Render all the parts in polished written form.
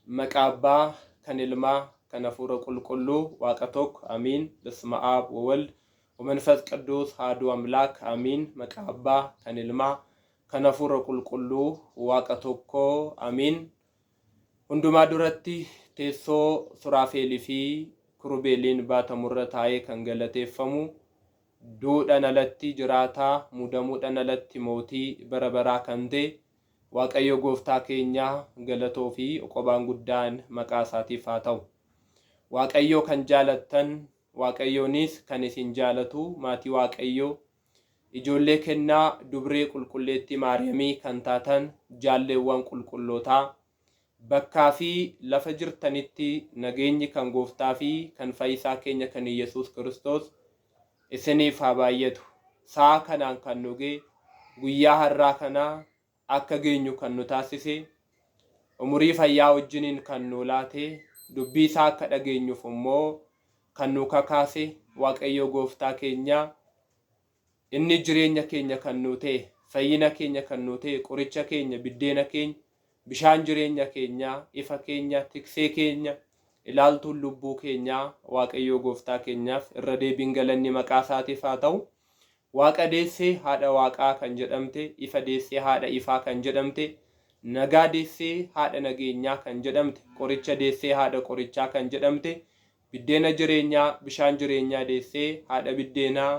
Maqabbaa kan ilmaa kan hafuura qulqulluu waaqa tokko amiin. Bisma aab wawald ወመንፈስ ቅዱስ አሐዱ አምላክ አሚን። Maqabbaa kan ilmaa kan hafuura qulqulluu waaqa tokko amiin. Hundumaa duratti teessoo Suraafeelii fi Kirubeeliin baatamurra taa'ee kan galateeffamu duudhaan alatti jiraataa muudamuudhaan alatti mootii bara baraa kan ta'e Waaqayyo gooftaa keenya galatoo fi qobaan guddaan maqaa isaatiif haa ta'u. Waaqayyo kan jaalattan Waaqayyoonis kan isin jaalatu maatii Waaqayyo ijoollee kennaa dubree qulqulleetti Maariyaamii kan taatan jaalleewwan qulqullootaa bakkaa fi lafa jirtanitti nageenyi kan gooftaa fi kan fayyisaa keenya kan Yesuus Kiristoos isiniif haa baay'atu. Sa'a kanaan kan nuge guyyaa har'aa kanaa akka geenyu kan nu taasise umurii fayyaa wajjiniin kan nu laate dubbii isaa akka dhageenyuuf immoo kan nu kakaase Waaqayyo gooftaa keenya inni jireenya keenya kan nu ta'e fayyina keenya kan nu ta'e qoricha keenya biddeena keenya bishaan jireenya keenya ifa keenya tiksee keenya ilaaltuun lubbuu keenya Waaqayyo gooftaa keenyaaf irra deebiin galanni maqaa isaatiif haa ta'u. Waaqa deessee haadha waaqaa kan jedhamte ifa deessee haadha ifaa kan jedhamte nagaa deessee haadha nageenyaa kan jedhamte qoricha deessee haadha qorichaa kan jedhamte biddeena jireenyaa bishaan jireenyaa deessee haadha biddeenaa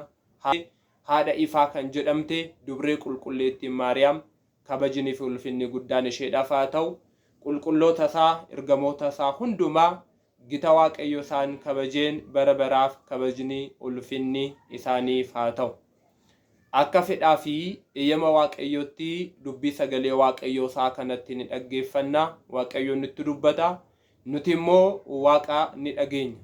haadha ifaa kan jedhamte dubree qulqulleettiin Maariyaam kabajni fi ulfinni guddaan isheedhaaf haa ta'u. Qulqulloota isaa ergamoota isaa hundumaa gita Waaqayyo isaan kabajeen bara baraaf kabajni ulfinni isaaniif haa ta'u. Akka fedhaa fi eeyyama Waaqayyootti dubbii sagalee Waaqayyoo isaa kanatti ni dhaggeeffanna. Waaqayyoon nutti dubbata nuti immoo waaqa ni dhageenya.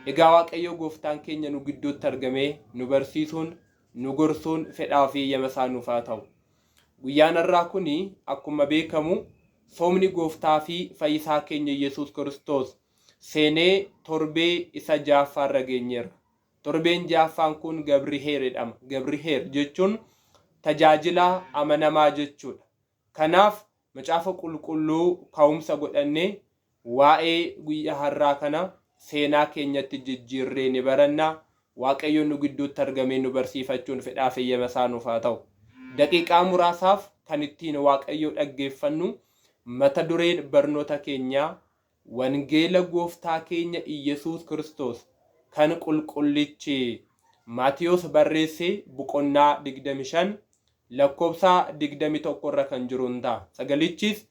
Egaa Waaqayyo gooftaan keenya nu gidduutti argamee nu barsiisuun nu gorsuun fedhaa fi eeyyama isaa nuuf haa ta'u. Guyyaan har'aa kun akkuma beekamu soomni gooftaa fi fayyisaa keenya Yesuus Kiristoos seenee torbee isa ja'affaarra geenyeerra. Torbeen ja'affaan kun Gabriheer jedhama. Gabriheer jechuun tajaajila amanamaa jechuudha. Kanaaf macaafa qulqulluu ka'umsa godhannee waa'ee guyyaa har'aa kana seenaa keenyatti jijjiirree ni baranna. Waaqayyo nu gidduutti argamee nu barsiifachuun fedhaa fi eeyyama isaa nuuf haa ta'u. Daqiiqaa muraasaaf kan ittiin Waaqayyo dhaggeeffannu mata dureen barnoota keenyaa wangeela gooftaa keenya Yesuus Kiristoos kan qulqullichi Maatiyos barreesse boqonnaa 25 lakkoofsa 21 irra kan jiru ta'a. Sagalichis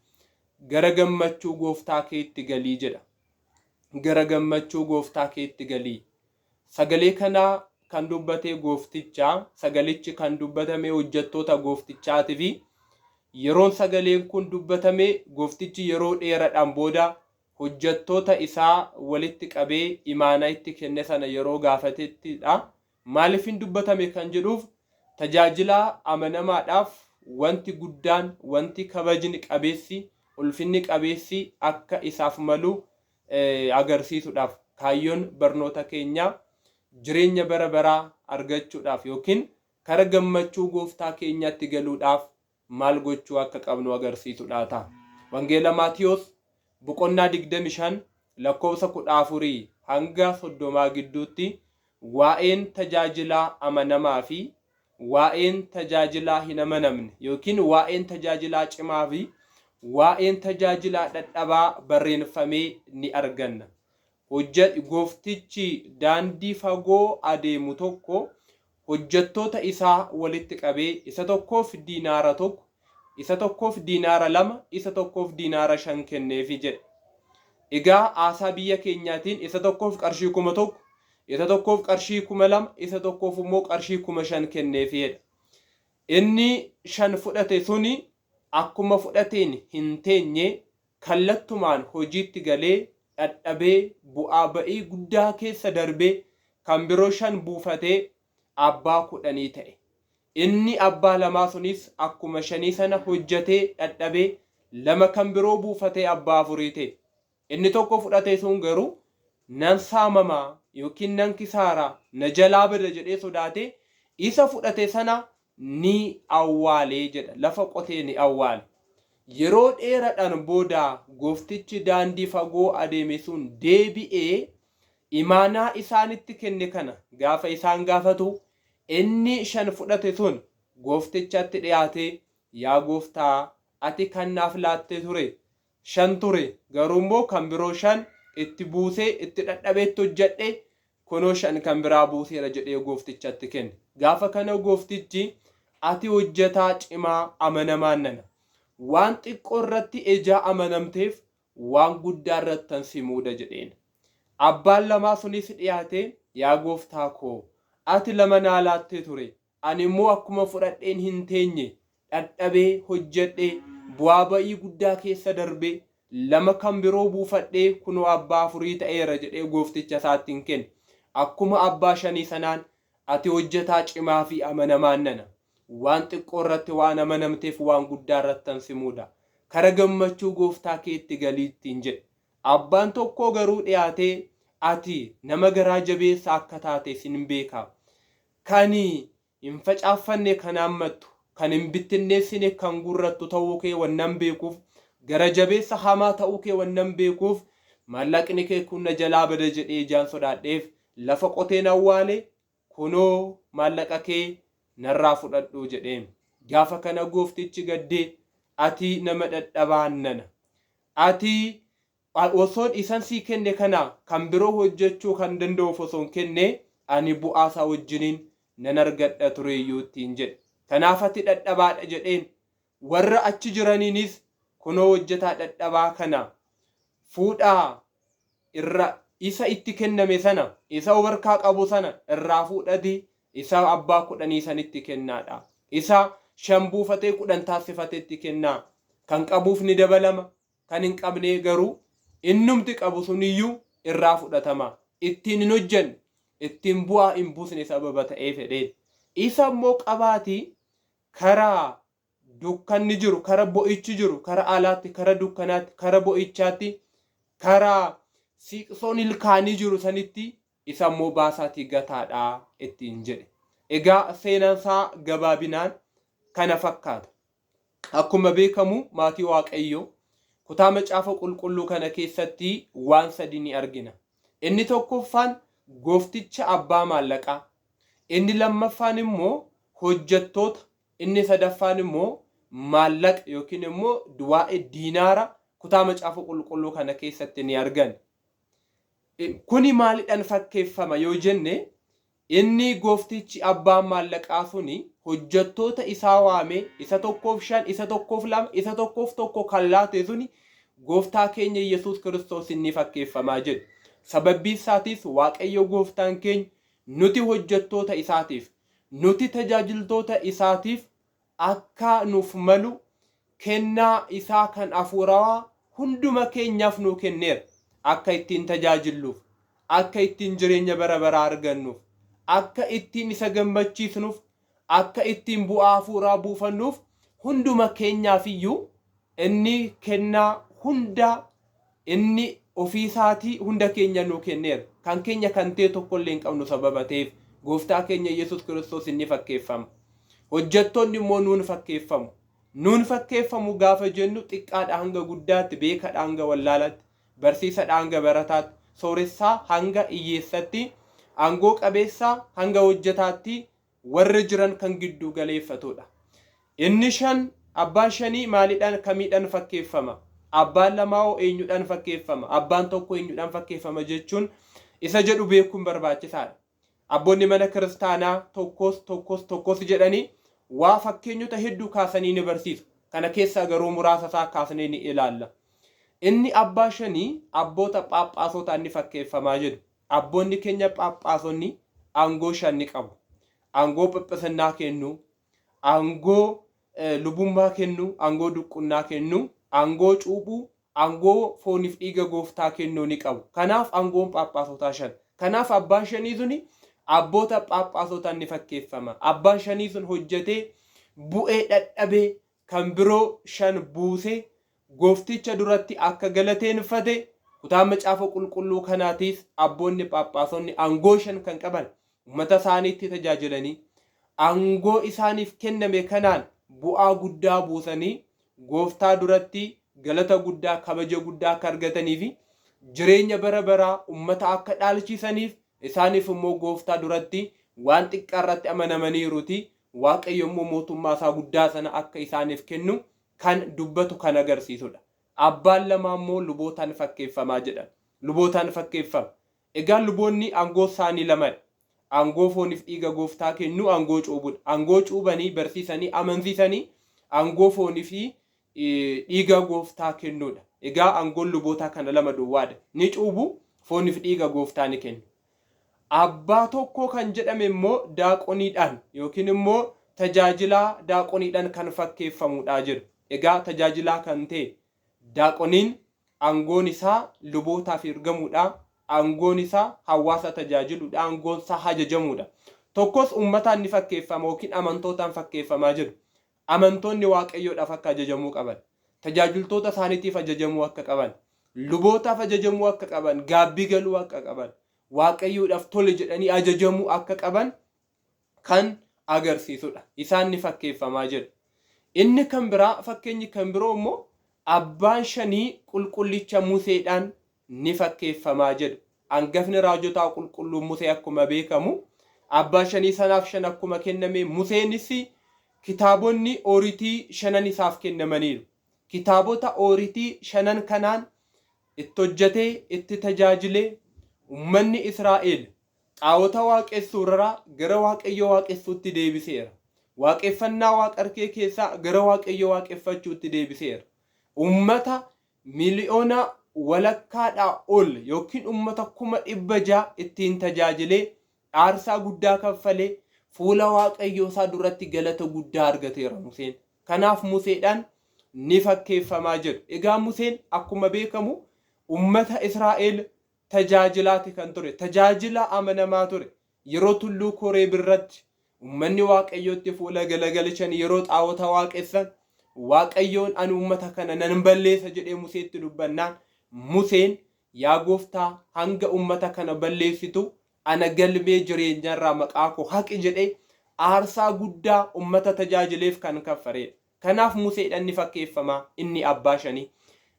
gara gammachuu gooftaa keetti galii jedha. Gara gammachuu gooftaa keetti galii. Sagalee kana kan dubbate goofticha, sagalichi kan dubbatame hojjettoota gooftichaati fi yeroon sagaleen kun dubbatame gooftichi yeroo dheeraadhaan booda hojjettoota isaa walitti qabee imaanaa itti kenne sana yeroo gaafatettidha. Maaliif hin dubbatame kan jedhuuf tajaajila amanamaadhaaf wanti guddaan wanti kabajni qabeessi ulfinni qabeessi akka isaaf malu agarsiisuudhaaf kaayyoon barnoota keenya jireenya bara baraa argachuudhaaf yookiin kara gammachuu gooftaa keenyaatti galuudhaaf maal gochuu akka qabnu agarsiisuudha ta'a. Wangeela Maatiyos boqonnaa 25 lakkoofsa 14 hanga 30 gidduutti waa'een tajaajilaa amanamaa fi waa'een tajaajilaa hin amanamne yookiin waa'een tajaajilaa cimaa fi waa'een tajaajilaa dadhabaa barreeffamee ni arganna. Gooftichi daandii fagoo adeemu tokko hojjettoota isaa walitti qabee isa tokkoof diinaara tokko isa tokkoof diinaara 2 isa tokkoof diinaara 5 kenneefi jedhe. Egaa aasaa biyya keenyaatiin isa tokkoof qarshii 1,000 isa tokkoof qarshii 2,000 isa tokkoof immoo qarshii 5,000 kenneefi jedha. Inni 5 fudhate suni akkuma fudhateen hin teenye kallattumaan hojiitti galee dadhabee bu'aa ba'ii guddaa keessa darbee kan biroo 5 buufatee abbaa 10 ta'e. Inni abbaa lamaa sunis akkuma 5 sana hojjetee dadhabee 2 kan biroo buufatee abbaa 4 ta'e. Inni tokko fudhatee sun garuu nan saamamaa yookiin nan kisaaraa na jalaa bada jedhee sodaatee isa fudhate sana ni awwaalee jedha. Lafa qotee ni awwaale. yeroo dheeraadhaan booda gooftichi daandii fagoo adeeme sun deebi'ee imaanaa isaanitti kenne kana gaafa isaan gaafatu inni 5 fudhate sun gooftichatti dhiyaatee yaa gooftaa ati kan naaf laattee ture 5 ture garuu immoo kan biroo 5 itti buusee itti dadhabeetti hojjedhe kunoo 5 kan biraa buuseera jedhee gooftichatti kenne. Gaafa kana gooftichi ati hojjetaa cimaa amanamaan nana waan xiqqoo irratti ejaa amanamteef waan guddaa irratti si muuda jedheen. Abbaan lamaa sunis dhiyaatee yaa gooftaa koo ati 2 naa laattee ture ani immoo akkuma fudhadheen hin teenye dadhabee hojjedhe bu'aa ba'ii guddaa keessa darbee 2 kan biroo buufadhee kunoo abbaa 4 ta'eera jedhee goofticha isaatti kenne. Akkuma abbaa 5 sanaan ati hojjetaa cimaa fi amanamaan nana waan xiqqoo irratti waan amanamteef waan guddaa irratti si muuda kara gammachuu gooftaa keetti galiittiin jedhe. Abbaan tokko garuu dhiyaatee ati nama garaa jabeessa akka taate sin beeka kan hin facaafanne kan hammattu kan hin bittinneessine kan gurrattu ta'uu kee wannan beekuuf gara jabeessa hamaa ta'uu kee wannan beekuuf maallaqni kee kun na jalaa bada jedhee ijaan sodaadheef lafa qoteen awwaale kunoo maallaqa kee narraa fudhadhu jedheen. Gaafa kana gooftichi gaddee ati nama dadhabaan nana ati osoon isan sii kenne kana kan biroo hojjechuu kan danda'uuf osoon kenne ani bu'aasaa wajjiniin nan argadha tureeyyuuttiin jedhe. Kanaaf ati dadhabaadha jedheen. Warra achi jiraniinis kunoo hojjetaa dadhabaa kana fuudhaa irra isa itti kenname sana isa warkaa qabu sana irraa fuudhati isa abbaa 10 sanitti kennaadha. Isa 5 buufatee 10 taasifateetti kennaa. Kan qabuuf ni dabalama kan hin qabne garuu innumti qabu suniyyuu irraa fudhatama. Ittiin hin hojjenne ittiin bu'aa hin buusne sababa ta'ee fedheen. Isa immoo qabaati karaa dukkanni jiru kara bo'ichi jiru kara alaatti kara dukkanaatti kara bo'ichaatti kara siiqsoon ilkaanii jiru sanitti isa immoo baasaatii gataadha ittiin jedhe. Egaa seenansaa gabaabinaan kana fakkaata. Akkuma beekamu maatii Waaqayyoo kutaa macaafa qulqulluu kana keessatti waan 3 ni argina. Inni tokkoffaan goofticha abbaa maallaqaa, inni lammaffaan immoo hojjettoota, inni sadaffaan immoo maallaqa yookiin immoo du'aa'e diinaara kutaa macaafa qulqulluu kana keessatti ni argan. Kuni maalidhaan fakkeeffama yoo jenne inni gooftichi abbaan maallaqaa suni hojjettoota isaa waame isa tokkoof 5 isa tokkoof 2 isa tokkoof 1 kan laate suni gooftaa keenya Yesuus Kiristoos inni fakkeeffamaa jedhe. Sababbii isaatis Waaqayyo gooftaan keenya nuti hojjettoota isaatiif nuti tajaajiltoota isaatiif akka nuuf malu kennaa isaa kan hafuurawaa hunduma keenyaaf nu kenneera. Akka ittiin tajaajilluuf, akka ittiin jireenya bara baraa argannuuf, akka ittiin isa gammachiisnuuf, akka ittiin bu'aa hafuuraa buufannuuf hunduma keenyaaf iyyuu inni kennaa hunda inni ofii isaatii hunda keenya nu kenneera. Kan keenya kan ta'e tokko illee hin qabnu sababa ta'eef gooftaa keenya Yesuus Kiristoos inni fakkeeffama. Hojjettoonni immoo nuun fakkeeffamu. Nuun fakkeeffamu gaafa jennu xiqqaadha hanga guddaatti, beekaadha hanga wallaalaatti, barsiisaadha hanga barataatti, sooressaa hanga hiyyeessatti, aangoo qabeessaa hanga hojjetaatti warra jiran kan gidduu galeeffatudha. Inni 5 abbaan 5 maaliidhaan kamiidhaan fakkeeffama? Abbaan 2 eenyudhaan fakkeeffama? Abbaan 1 eenyudhaan fakkeeffama jechuun isa jedhu beekuun barbaachisaadha. Abboonni mana kiristaanaa tokkos jedhanii waa fakkeenyota hedduu kaasanii ni barsiisu. Kana keessa garuu muraasa isaa kaasnee ni ilaalla. Inni abbaa 5 abboota phaaphaasotaa ni fakkeeffamaa jedhu. Abboonni keenya phaaphaasoonni aangoo 5 ni qabu. Aangoo phiphisinaa kennu, aangoo lubummaa kennu, aangoo duqunnaa kennu, aangoo cuuphuu, aangoo fooniif dhiiga gooftaa kennuu ni qabu. Kanaaf aangoon phaaphaasotaa 5. Kanaaf abbaan 5 suni abboota phaaphaasotaan ni fakkeeffama. Abbaan 5 sun hojjetee bu'ee dadhabee kan biroo 5 buusee goofticha duratti akka galateeffate kutaa macaafa qulqulluu kanaatiis abboonni phaaphaasoonni aangoo 5 kan qaban ummata isaaniitti tajaajilanii aangoo isaaniif kenname kanaan bu'aa guddaa buusanii gooftaa duratti galata guddaa kabaja guddaa akka argatanii fi jireenya bara baraa ummata akka dhaalchisaniif isaaniif immoo gooftaa duratti waan xiqqaa irratti amanamaniiruuti waaqayyo immoo mootummaa isaa guddaa sana akka isaaniif kennu kan dubbatu kan agarsiisudha. Abbaan lama immoo lubootaan fakkeeffamaa jedhan. Lubootaan fakkeeffama. Egaa luboonni aangoo isaanii lamadha. Aangoo fooniif dhiiga gooftaa kennu aangoo cuubudha. Aangoo cuubanii barsiisanii amansiisanii aangoo foonii fi dhiiga gooftaa kennuudha. Egaa aangoon lubootaa kana lama duwwaadha. Ni cuubu fooniif dhiiga gooftaa ni kennu. Abbaa tokko kan jedhame immoo daaqoniidhaan yookiin immoo tajaajilaa daaqoniidhaan kan fakkeeffamudha jiru. Egaa tajaajilaa kan ta'e daaqoniin aangoon isaa lubootaaf ergamuudha. Aangoon isaa hawaasa tajaajiluudha. Aangoon isaa ajajamuudha. Tokkos uummataan ni fakkeeffama yookiin amantootaan fakkeeffamaa jiru. Amantoonni waaqayyoodhaaf akka ajajamuu qaban, tajaajiltoota isaaniitiif ajajamuu akka qaban, lubootaaf ajajamuu akka qaban, gaabbii galuu akka qaban, waaqayyoodhaaf tole jedhanii ajajamuu akka qaban kan agarsiisudha. Isaan ni fakkeeffamaa jiru. Inni kan biraa fakkeenyi kan biroo immoo abbaan shanii qulqullicha Museedhaan ni fakkeeffamaa jedhu. Hangafni raajotaa qulqulluun Musee akkuma beekamu abbaa shanii sanaaf shan akkuma kenname Museenis kitaabonni ooritii shanan isaaf kennamaniiru. Kitaabota ooritii shanan kanaan itti hojjetee itti tajaajilee ummanni Israa'el xaawota waaqessuu irraa gara waaqayyo waaqessuutti deebiseera. Waaqeffannaa waaqarkee keessaa gara waaqayyo waaqeffachuutti deebiseera. Ummata miliyoona walakkaadhaa ol yookiin ummata 600,000 ittiin tajaajilee aarsaa guddaa kaffalee fuula waaqayyoo isaa duratti galata guddaa argateera Museen. Kanaaf Museedhaan ni fakkeeffamaa jiru. Egaa Museen akkuma beekamu ummata Israa'el tajaajilaati kan ture. Tajaajila amanamaa ture. Yeroo tulluu Koree birratti ummanni waaqayyootti fuula galagalchan yeroo xaawota waaqessan waaqayyoon ani ummata kana nan balleessa jedhee Museetti dubbannaan Museen yaa gooftaa hanga ummata kana balleessitu ana galmee jireenyarraa maqaa koo haqi jedhee aarsaa guddaa ummata tajaajileef kan kaffareedha. Kanaaf Museedhaan ni fakkeeffama inni abbaa shanii.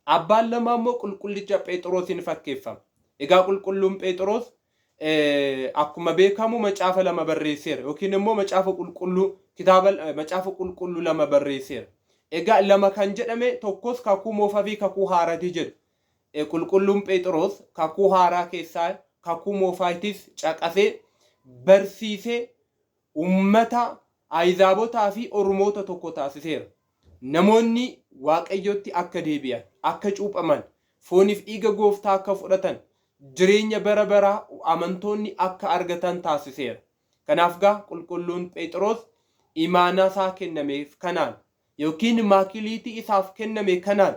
Abbaan lama immoo qulqullicha Phexrosin fakkeeffama. Egaa qulqulluun Phexros akkuma beekamu macaafa lama barreesseera yookiin immoo macaafa qulqulluu kitaaba macaafa qulqulluu lama barreesseera. Egaa lama kan jedhame tokkos kakuu moofaa fi kakuu haaraati jedhu. Qulqulluun Phexros kakuu haaraa keessaa kakuu moofaatis caqasee barsiisee ummata Ayzaabotaa fi Oromoota tokko taasiseera. Namoonni waaqayyotti akka deebi'an, akka cuuphaman, fooniif dhiiga gooftaa akka fudhatan, jireenya bara baraa amantoonni akka argatan taasiseera. Kanaaf gaa qulqulluun Phexros imaanaa isaa kennameef kanaan yookiin maakiliitii isaaf kenname kanaan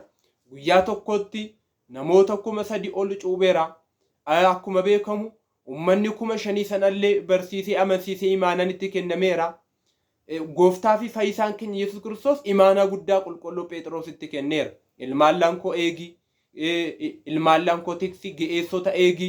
guyyaa tokkotti namoota 3,000 ol cuubeera. Akkuma beekamu ummanni 5,000 sanallee barsiisee amansiisee imaananitti kennameera. Gooftaa fi fayyisaan keenya Yesuus Kiristoos imaanaa guddaa qulqulluu Phexrositti kenneera. Ilmaan lankoo eegi, ilmaan lankoo tiksi, ga'eessota eegi,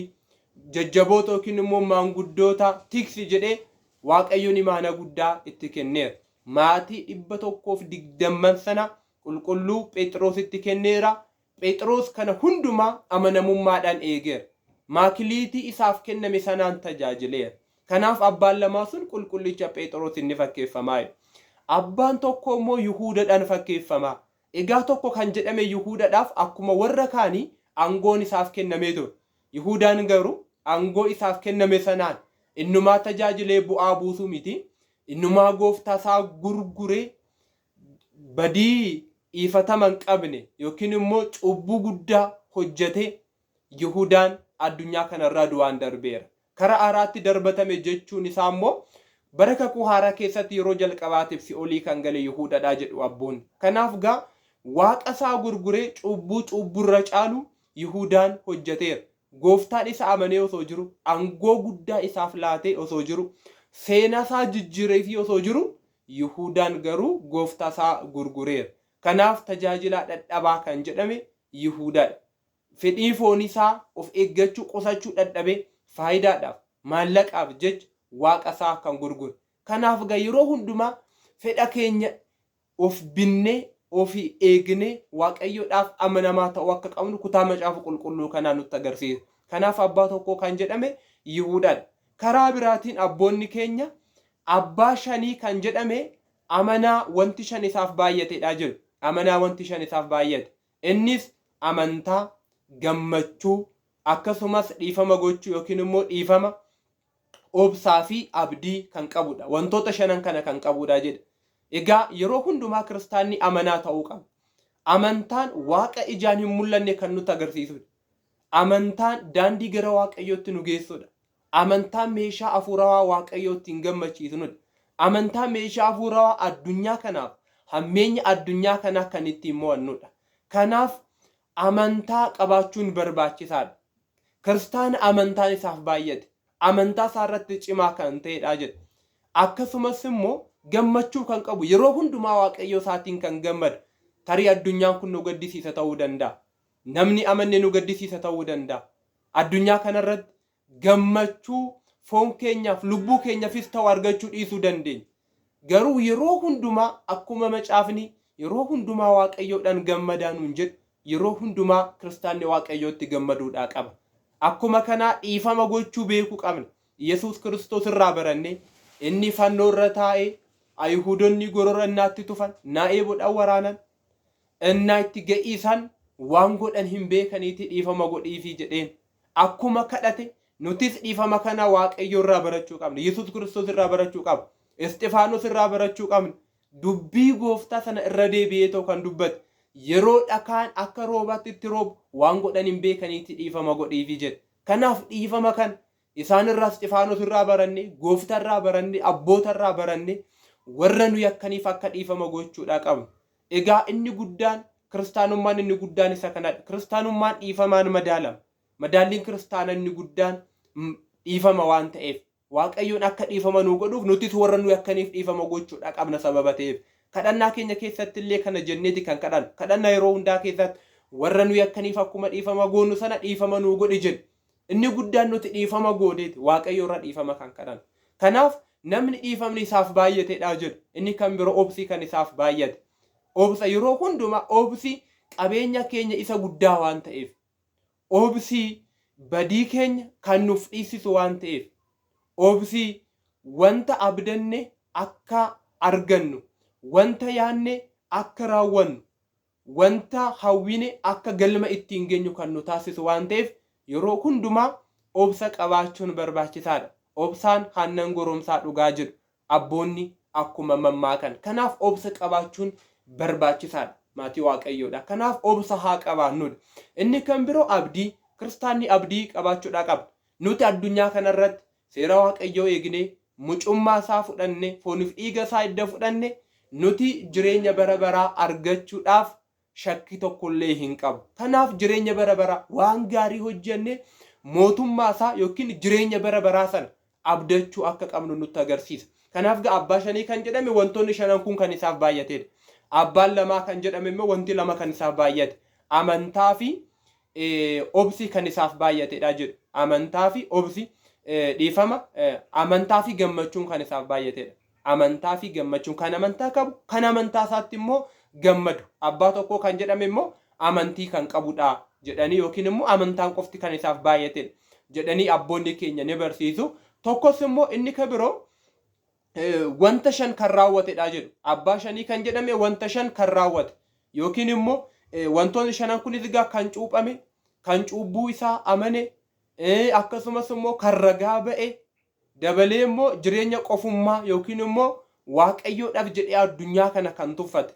jajjaboota yookiin immoo maanguddoota tiksi jedhee waaqayyoon imaanaa guddaa itti kenneera. Maatii 120 sana qulqulluu Phexrositti kenneera. Phexros kana hundumaa amanamummaadhaan eegeera. Maakiliitii isaaf kenname sanaan tajaajileera. Kanaaf abbaan lamaa sun qulqullicha Phexros inni fakkeeffamaa. Abbaan tokko immoo Yihuudaadhaan fakkeeffamaa. Egaa tokko kan jedhame Yihuudaadhaaf akkuma warra kaanii aangoon isaaf kennamee ture. Yihuudaan garuu aangoo isaaf kenname sanaan innumaa tajaajilee bu'aa buusuu miti. Innumaa gooftaa isaa gurguree badii dhiifataman qabne yookiin immoo cubbuu guddaa hojjete Yihudaan addunyaa kanarraa du'aan darbeera. Karaa haaraatti darbatame jechuun isaa immoo bara kakuu haaraa keessatti yeroo jalqabaatiif si'oolii kan gale Yihuudaadhaa jedhu abboonni. Kanaaf gaa waaqa isaa gurguree cubburra caalu Yihudaan hojjeteera. Gooftaan isa amanee osoo jiru, aangoo guddaa isaaf laatee osoo jiru, seenaa isaa jijjiiree fi osoo jiru, Yihudaan garuu gooftaa isaa gurgureera. Kanaaf tajaajilaa dadhabaa kan jedhame Yihudaadha. Fedhii foon isaa of eeggachuu qusachuu dadhabee faayidaadhaaf maallaqaaf jecha waaqa isaa kan gurgure. Kanaaf gaa yeroo hundumaa fedha keenya of binnee ofii eegnee waaqayyoodhaaf amanamaa ta'uu akka qabnu kutaa macaafa qulqulluu kanaa nutti agarsiisa. Kanaaf abbaa tokko kan jedhame Yihuudaadha. Karaa biraatiin abboonni keenya abbaa shanii kan jedhame amanaa wanti shan isaaf baay'ateedha jiru. Amanaa wanti shan isaaf baay'ate. Innis amantaa, gammachuu, akkasumas dhiifama gochuu yookiin immoo dhiifama, obsaa fi abdii kan qabudha. Wantoota shanan kana kan qabudha jedha. Egaa yeroo hundumaa kiristaanni amanaa ta'uu qaba. Amantaan waaqa ijaan hin mul'anne kan nutti agarsiisudha. Amantaan daandii gara waaqayyootti nu geessudha. Amantaan meeshaa hafuurawaa waaqayyootti hin gammachiisnudha. Amantaan meeshaa hafuurawaa addunyaa kanaaf hammeenya addunyaa kanaa kan ittiin mo'annudha. Kanaaf amantaa qabaachuun barbaachisaadha. Kiristaana amantaan isaaf baay'ate. Amantaa isaa irratti cimaa kan ta'edha jedha. Akkasumas immoo gammachuu kan qabu yeroo hundumaa waaqayyo isaatiin kan gammadu. Tarii addunyaan kun nu gaddisiisa ta'uu danda'a. Namni amanne nu gaddisiisa ta'uu danda'a. Addunyaa kanarratti gammachuu foon keenyaaf lubbuu keenyaafis ta'u argachuu dhiisuu dandeenya. Garuu yeroo hundumaa akkuma macaafni yeroo hundumaa waaqayyoodhaan gammadaa nuun jedhu yeroo hundumaa kiristaanni waaqayyootti gammaduudhaa qaba. Akkuma kanaa dhiifama gochuu beekuu qabna. Yesuus Kiristoos irraa barannee inni fannoo irra taa'ee Ayihudonni gorora innaatti tufan naa'ee bodhaan waraanan innaa itti ga'iisan waan godhan hin beekaniiti dhiifama godhiifii jedheen akkuma kadhate nutis dhiifama kana waaqayyo irraa barachuu qabna. Yesuus Kiristoos irraa barachuu qabna. Isxifaanos irraa barachuu qabna. Dubbii gooftaa sana irra deebi'ee ta'u kan dubbate yeroo dhakaan akka roobaatti itti roobu waan godhan hin beekaniiti dhiifama godhiifii jedhe. Kanaaf dhiifama kan isaan irraa Isxifaanos irraa baranne, gooftaa irraa baranne, abboota irraa baranne warra nu yakkaniif akka dhiifama gochuudha qabna. Egaa inni guddaan kiristaanummaan inni guddaan isa kanadha. Kiristaanummaan dhiifamaan madaalama. Madaalliin kiristaana inni guddaan dhiifama waan ta'eef waaqayyoon akka dhiifama nuu godhuuf nutis warra nu yakkaniif dhiifama gochuudha qabna sababa ta'eef. Kadhannaa keenya keessatti illee kana jenneeti kan kadhannu. Kadhannaa yeroo hundaa keessatti warra nu yakkaniif akkuma dhiifama goonu sana dhiifama nuu godhi jedhu. Inni guddaan nuti dhiifama gooneeti waaqayyo irra dhiifama kan kadhannu. Kanaaf namni dhiifamni isaaf baay'ateedha jedhu. Inni kan biroo obsii kan isaaf baay'ate. Obsa yeroo hundumaa obsi qabeenya keenya isa guddaa waan ta'eef. Obsi badii keenya kan nuuf dhiisisu waan ta'eef. Obsi wanta abdanne akka argannu, wanta yaanne akka raawwannu, wanta hawwine akka galma ittiin geenyu kan nu taasisu waan ta'eef yeroo hundumaa obsa qabaachuun barbaachisaadha. Obsaan aannan goromsaa dhugaa jedhu abboonni akkuma mammaakan. Kanaaf obsa qabaachuun barbaachisaadha. Maatii waaqayyoodha. Kanaaf obsa haa qabaannudha. Inni kan biroo abdii. Kiristaanni abdii qabaachuudha qaba. Nuti addunyaa kanarratti seera waaqayyoo eegnee mucummaa isaa fudhanne fooniif dhiiga isaa edda fudhanne nuti jireenya bara baraa argachuudhaaf shakkii tokkollee hin qabu. Kanaaf jireenya bara baraa waan gaarii hojjenne mootummaa isaa yookiin jireenya bara baraa sana abdachuu akka qabnu nutti agarsiisa. Kanaaf abbaa shanii kan jedhame wantoonni shanan kun kan isaaf baay'atedha. Abbaan lamaa kan jedhame immoo wanti lama kan isaaf baay'ate. Amantaa fi obsi kan isaaf baay'atedha jedhu. Amantaa fi obsi dhiifama amantaa fi gammachuun kan isaaf baay'atedha. Amantaa fi gammachuun kan amantaa qabu kan amantaa isaatti immoo gammadu. Abbaa tokko kan jedhame immoo amantii kan qabudha jedhanii yookiin immoo amantaan qofti kan isaaf baay'atedha jedhanii abboonni keenya ni barsiisu. Tokkos immoo inni kan biroo wanta shan kan raawwatedha jedhu. Abbaa shanii kan jedhame wanta shan kan raawwate yookiin immoo wantoonni shanan kunis egaa kan cuuphame, kan cuubbuu isaa amane, akkasumas immoo kan ragaa ba'e, dabalee immoo jireenya qofummaa yookiin immoo waaqayyoodhaaf jedhee addunyaa kana kan tuffate.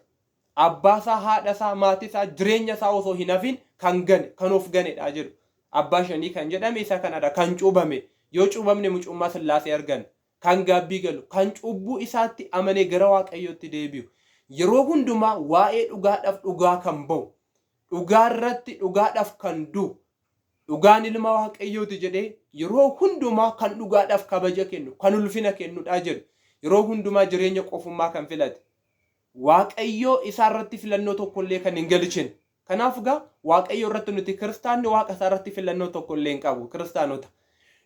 Abbaa isaa, haadha isaa, maatii isaa, jireenya isaa osoo hin hafin kan gane, kan of ganedha jedhu. Abbaa shanii kan jedhame isa kanadha. Kan cuubame yoo cuubamne mucummaa Sillaasee argan, kan gaabbii galu, kan cuubbuu isaatti amane gara waaqayyootti deebi'u. Yeroo hundumaa waa'ee dhugaadhaaf dhugaa kan ba'u, dhugaa irratti dhugaadhaaf kan du'u, dhugaan ilma waaqayyooti jedhee yeroo hundumaa kan dhugaadhaaf kabaja kennu, kan ulfina kennudha jedhu. Yeroo hundumaa jireenya qofummaa kan filate. Waaqayyoo isaa irratti filannoo tokkollee kan hin galchine. Kanaaf egaa waaqayyoo irratti nuti kiristaanni waaqa isaa irratti filannoo tokkollee hin qabu kiristaanota.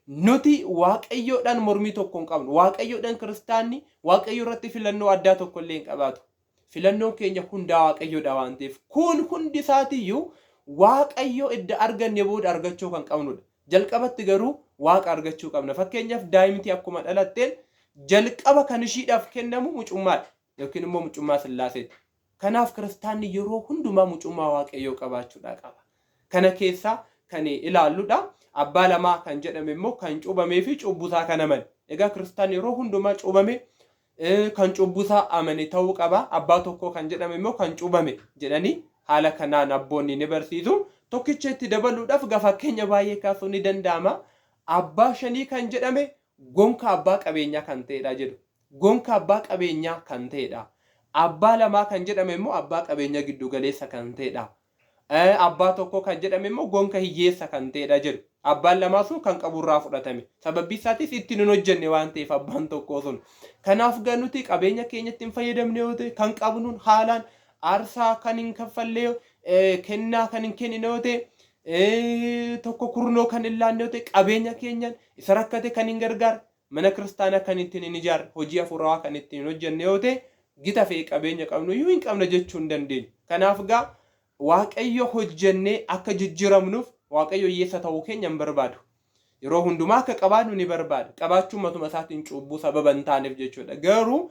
Nuti waaqayyoodhaan mormii tokko hin qabnu. Waaqayyoodhaan kiristaanni waaqayyo irratti filannoo addaa tokkollee hin qabaatu. filannoon keenya hundaa waaqayyoodha waan ta'eef kun hundi isaatiiyyuu waaqayyo idda arganne booda argachuu kan qabnudha. Jalqabatti garuu waaqa argachuu qabna. Fakkeenyaaf daa'imti akkuma dhalatteen jalqaba kan ishiidhaaf kennamu mucummaadha yookiin immoo mucummaa Sillaaseeti. Kanaaf kiristaanni yeroo hundumaa mucummaa waaqayyoo qabaachuudha qaba. Kana keessaa kan ilaalludha. Abbaa lamaa kan jedhame immoo kan cuubamee fi cuubbusaa kan amane. Egaa kiristaanni yeroo hundumaa cuubame kan cuubbusaa amane ta'uu qaba. Abbaa tokko kan jedhame immoo kan cuubame jedhanii haala kanaan abboonni ni barsiisu. Tokkicha itti dabaluudhaaf fakkeenya baay'ee kaasuun ni danda'ama. Abbaa shanii kan jedhame gonka abbaa qabeenyaa kan ta'edha jedhu. Gonka abbaa qabeenyaa kan ta'edha. Abbaa lamaa kan jedhame immoo abbaa qabeenyaa giddu galeessa kan ta'edha. Abbaa tokko kan jedhame immoo gonka hiyyeessa kan ta'edha jedhu. Abbaan lamaa sun kan qaburraa fudhatame. Sababbii isaatis ittiin hin hojjenne waan ta'eef abbaan tokko sun. Kanaaf nuti qabeenya keenyatti hin fayyadamne yoo ta'e kan qabnuun haalaan aarsaa kan hin kaffallee kennaa kan hin kennine yoo ta'e tokko kurnoo kan hin laanne yoo ta'e qabeenya keenyan isa rakkate kan hin gargaarre mana kiristaanaa kan ittiin hin ijaarre hojii hafuurawaa kan ittiin hin hojjenne yoo ta'e gita fe'ee qabeenya qabnu yoo hin qabna jechuu hin dandeenyu. Kanaaf waaqayyo hojjennee akka jijjiiramnuuf waaqayyo hiyyeessa ta'uu keenya hin barbaadu. Yeroo hundumaa akka qabaannu ni barbaada. Qabaachuun matuma isaatiin cubbuu sababa hin taaneef jechuudha. Garuu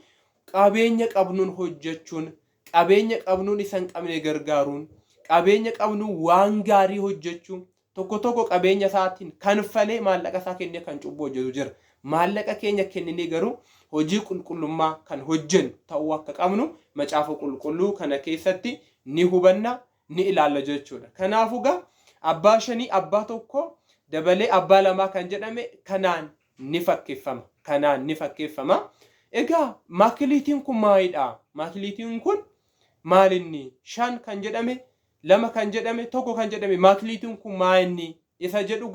qabeenya qabnuun hojjechuun, qabeenya qabnuun isa hin qabne gargaaruun, qabeenya qabnuun waan gaarii hojjechuun tokko tokko qabeenya isaatiin kanfalee maallaqa isaa kennee kan cubbuu hojjetu jira. Maallaqa keenya kenninee garuu hojii qulqullummaa kan hojjennu ta'uu akka qabnu macaafa qulqulluu kana keessatti ni hubanna ni ilaalla jechuudha. Kanaafuu abbaa shanii abbaa tokko dabalee abbaa lamaa kan jedhame kanaan ni fakkeeffama. Kanaan ni fakkeeffama. Egaa maakiliitiin kun maalidha? Maakiliitiin kun maalinni? Shan kan jedhame, lama kan jedhame, tokko kan jedhame maakiliitiin kun maalinni? Isa jedhu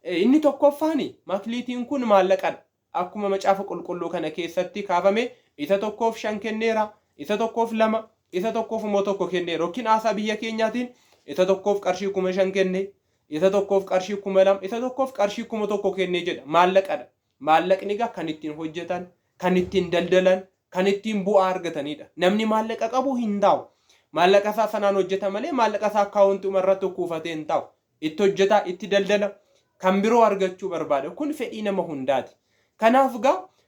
inni tokkoffaani maakiliitiin kun maallaqadha. Akkuma macaafa qulqulluu kana keessatti kaafame isa tokkoof 5 kenneera, isa tokkoof 2, isa tokkoof immoo 1 kenneera. Yookiin aasaa biyya keenyaatiin isa tokkoof qarshii 5,000 kenne, isa tokkoof qarshii 2,000, isa tokkoof qarshii 1,000 kenne jedha. Maallaqadha. Maallaqni kan ittiin hojjetan, kan ittiin daldalan, kan ittiin bu'aa argatanidha. Namni maallaqa qabu hin taa'u. Maallaqa isaa sanaan hojjeta malee maallaqa isaa akkaawuntii irratti kuufatee hin taa'u. Itti hojjeta, itti daldala, kan biroo argachuu barbaada. Kun fedhii nama hundaati. Kanaaf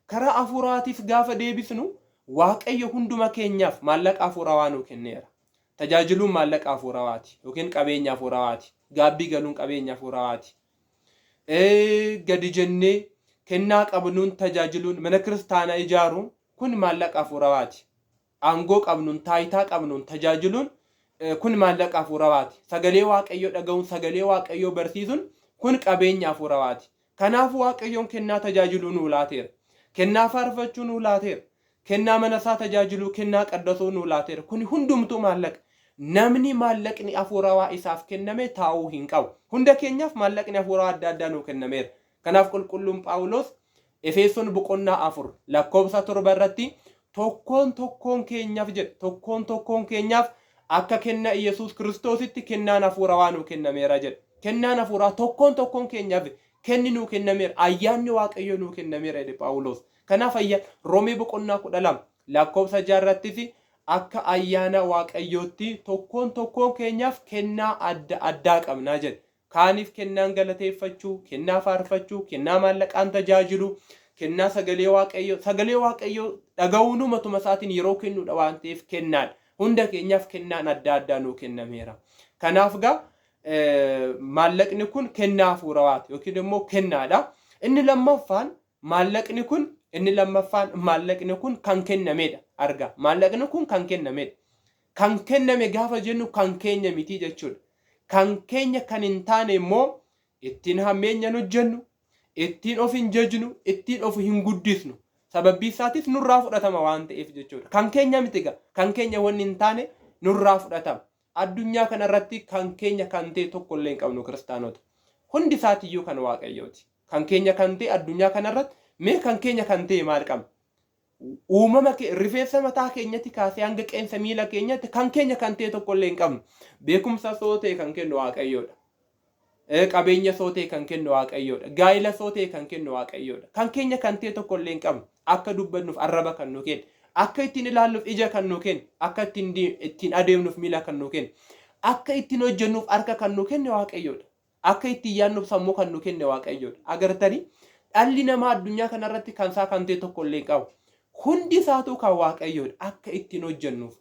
karaa hafuuraatiif gaafa deebisnu waaqayyo hunduma keenyaaf maallaqa hafuurawaa nuu kenneera. Tajaajiluun maallaqa hafuurawaati yookiin qabeenya hafuurawaati. Gaabbii galuun qabeenya hafuurawaati. Gadi jennee kennaa qabnuun tajaajiluun mana kiristaanaa ijaaruun kun maallaqa hafuurawaati. Aangoo qabnuun taayitaa qabnuun tajaajiluun kun maallaqa hafuurawaati. Sagalee waaqayyoo dhaga'uun sagalee waaqayyoo barsiisuun kun qabeenya hafuurawaati. Kanaaf waaqayyoon kennaa tajaajiluu nuu laateera. Kennaa faarfachuu nuu laateera. Kennaa mana isaa tajaajiluu, kennaa qaddasuu nuu laateera. Kun hundumtuu maallaqa. Namni maallaqni hafuurawaa isaaf kenname taa'uu hin qabu. Hunda keenyaaf maallaqni hafuurawaa adda addaa nuu kennameera. Kanaaf qulqulluun Phaawulos Efesoon boqonnaa 4 lakkoofsa 7 irratti tokkoon keenyaaf jedha. Tokkoon keenyaaf akka kennaa Yesuus Kiristoositti kennaan hafuurawaa nuu kennameera jedha. Kennaan hafuuraa tokkoon keenyaaf kenni nuu kennameera. Ayyaanni waaqayyoo nuu kennameera jedhe Phaawulos. Kanaaf Roomee boqonnaa 12 lakkoofsa 6 irrattis akka ayyaana waaqayyootti tokkoon keenyaaf kennaa addaa qabnaa jedhe. Kaaniif kennaan galateeffachuu, kennaa faarfachuu, kennaa maallaqaan tajaajiluu, kennaa sagalee waaqayyoo dhaga'uun matuma isaatiin yeroo kennuudha waan ta'eef kennaadha. Hunda keenyaaf kennaan adda addaa nuu kennameera. Kanaaf maallaqni kun kennaa hafuurawaati yookiin immoo kennaadha. Inni lammaffaan maallaqni kun kan kennamedha. Argaa maallaqni kun kan kennamedha. Kan kenname gaafa jennu kan keenya miti jechuudha. Kan keenya kan hin taane immoo ittiin hammeenyaan hojjennu, ittiin of hin jajnu, ittiin of hin guddisnu. Sababbii isaatis nurraa fudhatama waan ta'eef jechuudha. Kan keenya miti kan keenya wanni hin taane nurraa fudhatama. Addunyaa kanarratti kan keenya kan ta'e tokko illee hin qabnu kiristaanota. Hundi isaatiiyyuu kan waaqayyooti. Kan keenya kan ta'e addunyaa kanarratti mee kan keenya kan ta'e maal qabna? Uumama rifeensa mataa keenyatti kaasee hanga qeensa miila keenyatti kan keenya kan ta'e tokko illee hin qabnu. Beekumsa soo ta'e kan kennu waaqayyoodha. Qabeenya soo ta'e kan kennu waaqayyoodha. Gaa'ila soo ta'e kan kennu waaqayyoodha. Kan keenya kan ta'e tokko illee hin qabnu. Akka dubbannuuf arraba kan nu kenna. akka ittiin ilaalluuf ija kan nuu kenne, akka ittiin adeemnuuf miila kan nuu kenne, akka ittiin hojjennuuf harka kan nuu kenne Waaqayyoodha. Akka ittiin yaadnuuf sammuu kan nuu kenne Waaqayyoodha. Agartanii dhalli namaa addunyaa kanarratti kan isaa kan ta'e tokko illee qabu. Hundi isaatu kan Waaqayyoodha. Akka ittiin hojjennuuf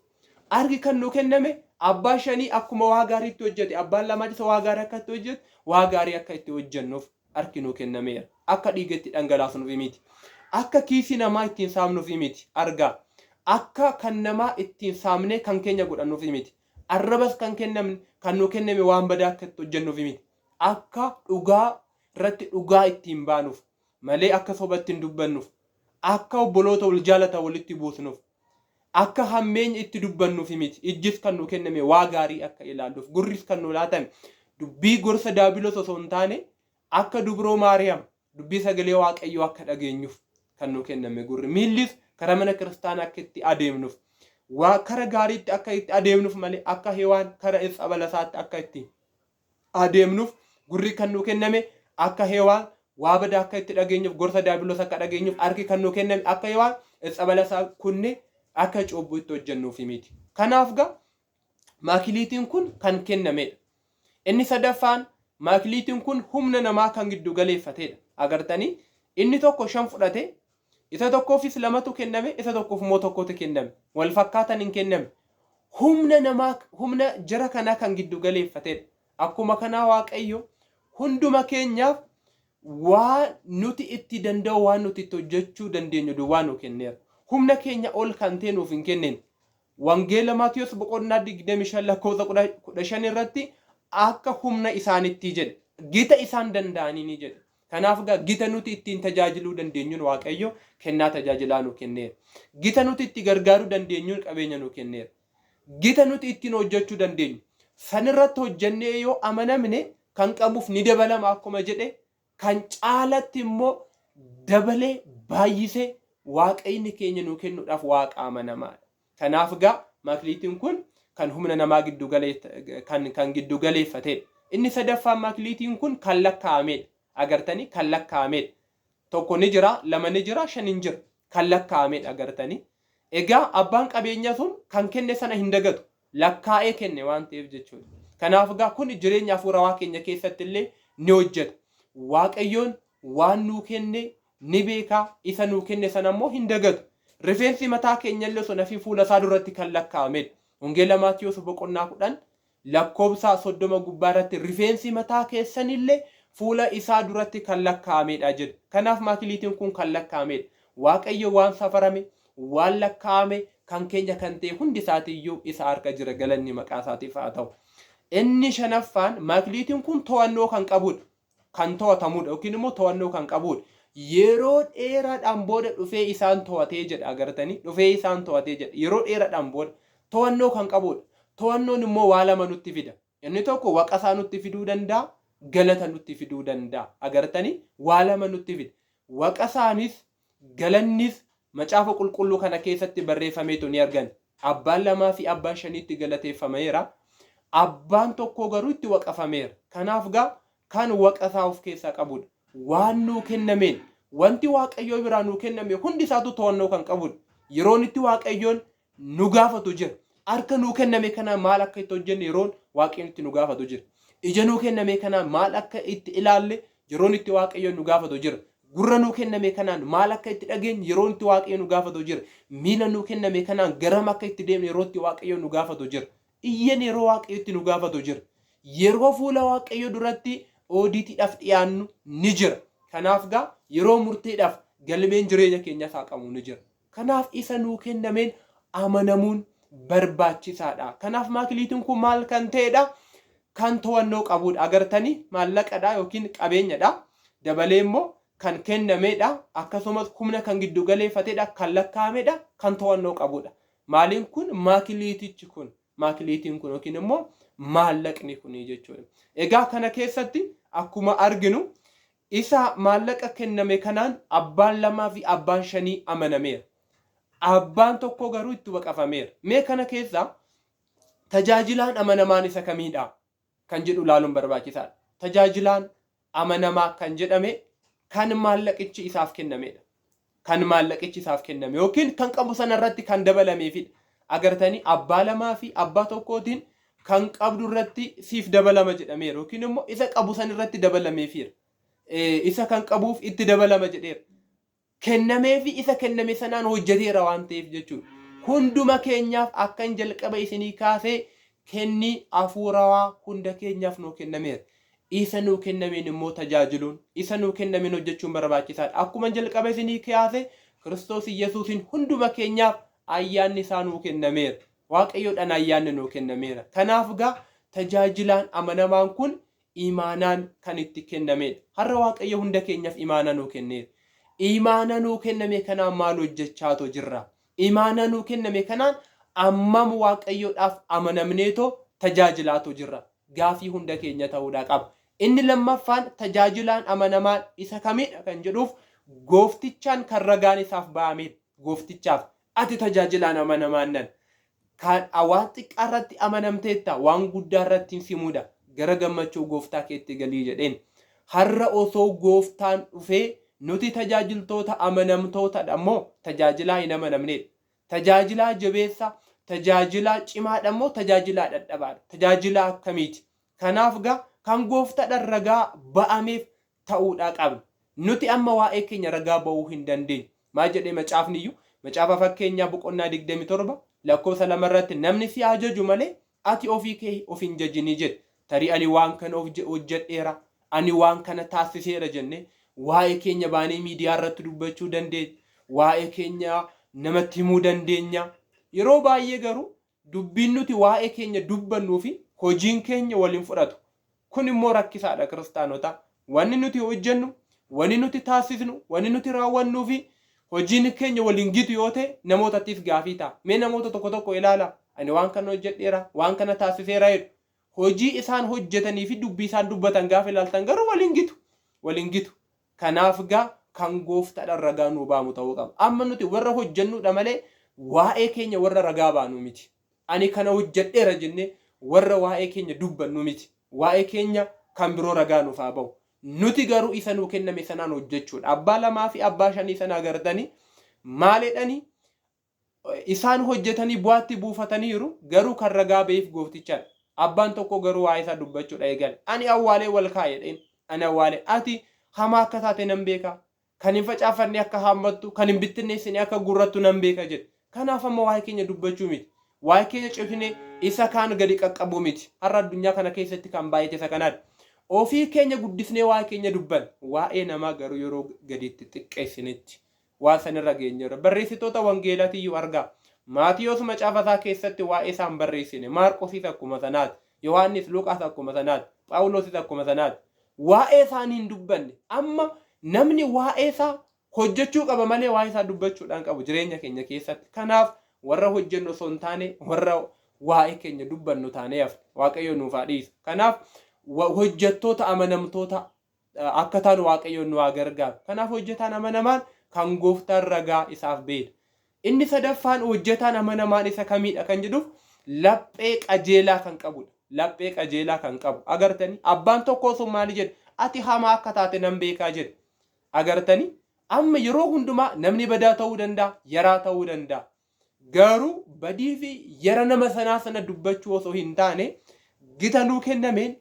harki kan nuu kenname abbaa shanii akkuma waa gaariitti hojjete, abbaan lamaatis waa gaarii akka itti hojjetu, waa gaarii akka itti hojjennuuf harki nuu kennameera. Akka dhiiga itti dhangalaasnuuf miti. Akka kiisii namaa ittiin saamnuuf miti. Argaa akka kan namaa ittiin saamnee kan keenya godhannuuf miti. Arrabas kan nuu kenname waan badaa akka itti hojjennuuf miti. Akka dhugaa irratti dhugaa ittiin baanuuf malee akka sobatti hin dubbannuuf, akka obboloota wal jaalata walitti buusnuuf, akka hammeenya itti dubbannuuf miti. Ijjis kan nuu kenname waa gaarii akka ilaalluuf, gurris kan nuu laatame dubbii gorsa daabiloos osoo hin taane akka dubroo Maariyaam dubbii sagalee Waaqayyoo akka dhageenyuuf kan nuu kenname gurri. Miillis karaa mana kiristaanaa akka itti adeemnuuf, waa karaa gaariitti akka itti adeemnuuf malee akka Hewaan karaa Eessa Balasaatti akka itti adeemnuuf gurri kan nuu kenname akka Hewaan waa badaa akka itti dhageenyuuf, gorsa daabiloos akka dhageenyuuf harki kan nuu kenname akka Hewaan Eessa Balasaa kunne akka coobbuu itti hojjennuuf miti. Kanaaf gaa maakiliitiin kun kan kennamedha. Inni sadaffaan maakiliitiin kun humna namaa kan giddu galeeffatedha. Agartanii inni tokko 5 fudhate, isa tokkoofis 2tu kenname, isa tokkoof immoo 1tu kenname. Wal fakkaatan hin kenname. Humna jara kanaa kan giddu galeeffatedha. Akkuma kanaa Waaqayyo hunduma keenyaaf waan nuti itti danda'u, waan nuti itti hojjechuu dandeenyu duwwaa nuu kenneera. Humna keenya ol kan ta'e nuuf hin kenneen. Wangeela Maatiyos boqonnaa 25 lakkoofsa 15 irratti akka humna isaanitti jedhe, gita isaan danda'anii ni jedhe. Kanaaf gita nuti ittiin tajaajiluu dandeenyuun Waaqayyo kennaa tajaajilaa nuu kenneera. Gita nuti itti gargaaruu dandeenyuun qabeenya nuu kenneera. Gita nuti ittiin hojjechuu dandeenyu sanirratti hojjennee yoo amanamne kan qabuuf ni dabalama akkuma jedhe, kan caalatti immoo dabalee baay'isee Waaqayni keenya nuu kennuudhaaf Waaqa amanamaadha. Kanaaf maakiliitiin kun kan humna namaa kan giddu galeeffatedha. Inni sadaffaan maakiliitiin kun kan lakkaa'amedha. Agartanii kan lakkaa'amedha. Tokko ni jira, 2 ni jira, 5 ni jira. Kan lakkaa'amedha agartanii. Egaa abbaan qabeenyaa sun kan kenne sana hin dagatu. Lakkaa'ee kenne waan ta'eef jechuudha. Kanaaf kun jireenya hafuurawaa keenya keessatti illee ni hojjeta. Waaqayyoon waan nuu kenne ni beeka, isa nuu kenne sana immoo hin dagatu. Rifeensi mataa keenya illee osoo nafi fuula isaa duratti kan lakkaa'amedha. Wangeela Maatiyos boqonnaa 10 lakkoofsa 30 gubbaarratti rifeensi mataa keessanillee fuula isaa duratti kan lakkaa'amedha jedha. Kanaaf maakiliitiin kun kan lakkaa'amedha. Waaqayyo waan safarame, waan lakkaa'ame kan keenya kan ta'e hundi isaatiiyyuu isa harka jira. Galanni maqaa isaatiif haa ta'u. Inni shanaffaan maakiliitiin kun to'annoo kan qabudha. Kan to'atamudha yookiin immoo to'annoo kan qabudha. Yeroo dheeraadhaan booda dhufee isaan to'atee jedha. Agartanii dhufee isaan to'atee jedha. Yeroo dheeraadhaan booda to'annoo kan qabudha. To'annoon immoo waa lama nutti fida. Inni tokko waqasaa nutti fiduu danda'a, galata nutti fiduu danda'a. Agartanii waa lama nutti fida. Waqasaanis galannis macaafa qulqulluu kana keessatti barreeffameetu ni argama. Abbaan 2 fi abbaan 5tti galateeffameera. Abbaan tokko garuu itti waqafameera. Kanaaf kan waqasaa of keessaa qabudha. Waan nuu kennameen wanti Waaqayyoo biraa nuu kenname hundi isaatu to'annoo kan qabudha. Yeroon itti Waaqayyoon nu gaafatu jira. Harka nuu kenname kanaan maal akka itti hojjenne yeroon Waaqayyoon itti nu gaafatu jira. Ija nuu kenname kanaan maal akka itti ilaalle yeroon itti Waaqayyoon nu gaafatu jira. Gurra nuu kenname kanaan maal akka itti dhageenye yeroon itti Waaqayyoon nu gaafatu jira. Miila nuu kenname kanaan garam akka itti deemne yeroo itti Waaqayyoon nu gaafatu jira. Iyyan yeroo Waaqayyo itti nu gaafatu jira. Yeroo fuula Waaqayyo duratti oodiitiidhaaf dhiyaannu ni jira. Kanaaf yeroo murteedhaaf galmeen jireenya keenyaas haa qabu ni jira. Kanaaf isa nuu kennameen amanamuun barbaachisaadha. Kanaaf maakiliitiin kun maal kan ta'edha? Kan to'annoo qabudha. Agartanii maallaqadha yookiin qabeenyadha. Dabalee immoo kan kennamedha. Akkasumas humna kan giddu galeeffatedha. Kan lakkaa'amedha. Kan to'annoo qabudha. Maaliin kun? Maakiliitichi kun. Maakiliitiin kun yookiin immoo maallaqni kun jechuudha. Egaa kana keessatti akkuma arginu isa maallaqa kenname kanaan abbaan 2 fi abbaan 5 amanameera. Abbaan tokko garuu itti waqafameera. Mee kana keessa tajaajilaan amanamaan isa kamiidha kan jedhu ilaaluun barbaachisaadha. Tajaajilaan amanamaa kan jedhame kan maallaqichi isaaf kennamedha. kan maallaqichi isaaf kenname yookiin kan qabu sanarratti kan dabalameefidha. Agartanii abbaa lamaa fi abbaa tokkootiin kan qabdu irratti siif dabalama jedhameera yookiin immoo isa qabu sanirratti dabalameefira. Isa kan qabuuf itti dabalama jedheera. Kennameefi isa kenname sanaan hojjeteera waan ta'eef jechuudha. Hunduma keenyaaf akkan jalqaba isinii kaasee kenni hafuurawaa hunda keenyaaf nuu kennameera. Isa nuu kennameen immoo tajaajiluun, isa nuu kennameen hojjechuun barbaachisaadha. Akkuma jalqaba isinii kaasee Kiristoos Yesuusiin hunduma keenyaaf ayyaanni isaa nuu kennameera. Waaqayyoodhaan ayyaanni nuu kennameera. Kanaaf gaa tajaajilaan amanamaan kun imaanaan kan itti kennamedha. Har'a Waaqayyo hunda keenyaaf imaana nuu kenneera. Imaana nuu kenname kanaan maal hojjechaatoo jirra? Imaana nuu kenname kanaan ammam Waaqayyoodhaaf amanamneetoo tajaajilaatoo jirra? Gaafii hunda keenya ta'uudhaa qaba. Inni lammaffaan tajaajilaan amanamaan isa kamidha kan jedhuuf gooftichaan kan ragaan isaaf ba'amedha. Gooftichaaf ati tajaajilaan amanamaan nan kan waan xiqqaa irratti amanamteetta waan guddaa irratti hin simuudha. Gara gammachuu gooftaa keetti galii jedheen. Har'a osoo gooftaan dhufee nuti tajaajiltoota amanamtootadha moo tajaajilaa hin amanamnedha. Tajaajilaa jabeessa, tajaajilaa cimaadha moo tajaajilaa dadhabaadha. Tajaajilaa akkamiiti? Kanaaf gaa kan gooftaadhaan ragaa ba'ameef ta'uudhaa qabna. Nuti amma waa'ee keenya ragaa ba'uu hin dandeenyu. Maal jedhee macaafni iyyuu? Macaafa fakkeenyaa boqonnaa 27 lakkoofsa 2 irratti namni si ajaju malee ati ofii kee of hin jajinii jedhe. Tarii ani waan kana hojjedheera, ani waan kana taasiseera jennee waa'ee keenya baanee miidiyaa irratti dubbachuu dandeenya. Waa'ee keenya namatti himuu dandeenya. Yeroo baay'ee garuu dubbiin nuti waa'ee keenya dubbannuu fi hojiin keenya waliin fudhatu. Kun immoo rakkisaadha kiristaanota. Wanni nuti hojjennu, wanni nuti taasisnu, wanni nuti raawwannuu fi hojiin keenya waliin gitu yoo ta'e namootattis gaafii ta'a. Mee namoota tokko tokko ilaala. Ani waan kana hojjedheera, waan kana taasiseera jedhu. Hojii isaan hojjetanii fi dubbii isaan dubbatan gaafa ilaaltan garuu waliin gitu. Waliin gitu. Kanaaf gaa kan gooftaadhaan ragaa nuu baamu ta'uu qaba. Amma nuti warra hojjennuudha malee waa'ee keenya warra ragaa baanu miti. Ani kana hojjedheera jennee warra waa'ee keenya dubbannu miti. Waa'ee keenya kan biroo ragaa nuuf haa ba'u. Nuti garuu isa nuu kenname sanaan hojjechuudha. Abbaa lamaa fi abbaa shanii sana agartanii maal jedhanii isaan hojjetanii bu'aatti buufataniiru garuu kan ragaa ba'eef gooftichaadha. Abbaan tokko garuu waa'ee isaa dubbachuudha eegale. Ani awwaalee wal kaa'e jedheen. Ani awwaalee ati hamaa akka taate nan beeka. Kan hin facaafanne akka haammattu, kan hin bittinneessine akka gurrattu nan beeka jedhe. Kanaaf amma waa'ee keenya dubbachuu miti. Waa'ee keenya cufnee isa kaan gadi qaqqabu miti. Har'a addunyaa kana keessatti kan baay'ate isa kanaadha. Ofii keenya guddisnee waa'ee keenya dubban. Waa'ee namaa garuu yeroo gaditti xiqqeessinetti waan sanirra geenyeerra. Barreessitoota wangeelaatiyyuu argaa. Maatiyoos macaafa isaa keessatti waa'ee isaan barreessine. Maarqosis akkuma sanaati. Yohaannis Luqaas akkuma sanaati. Phaawulosis akkuma sanaati. Waa'ee isaanii hin dubbanne. Amma namni waa'ee isaa hojjechuu qaba malee waa'ee isaa dubbachuudhaan qabu jireenya keenya keessatti. Kanaaf warra hojjennu osoo hin taane warra waa'ee keenya dubbannu taanee hafne. Waaqayyo nuuf haa dhiisu. Kanaaf hojjettoota amanamtoota akka taanu Waaqayyo nu haa gargaaru. Kanaaf hojjetaan amanamaan kan gooftaan ragaa isaaf beeda. Inni sadaffaan hojjetaan amanamaan isa kamidha kan jedhuuf laphee qajeelaa kan qabudha. Laphee qajeelaa kan qabu. Agartanii abbaan tokko sun maali jedhe? Ati hamaa akka taate nan beekaa jedhe. Agartanii amma yeroo hundumaa namni badaa ta'uu danda'a, yaraa ta'uu danda'a. Garuu badii fi yara nama sanaa sana dubbachuu osoo hin taane gita nuu kennameen,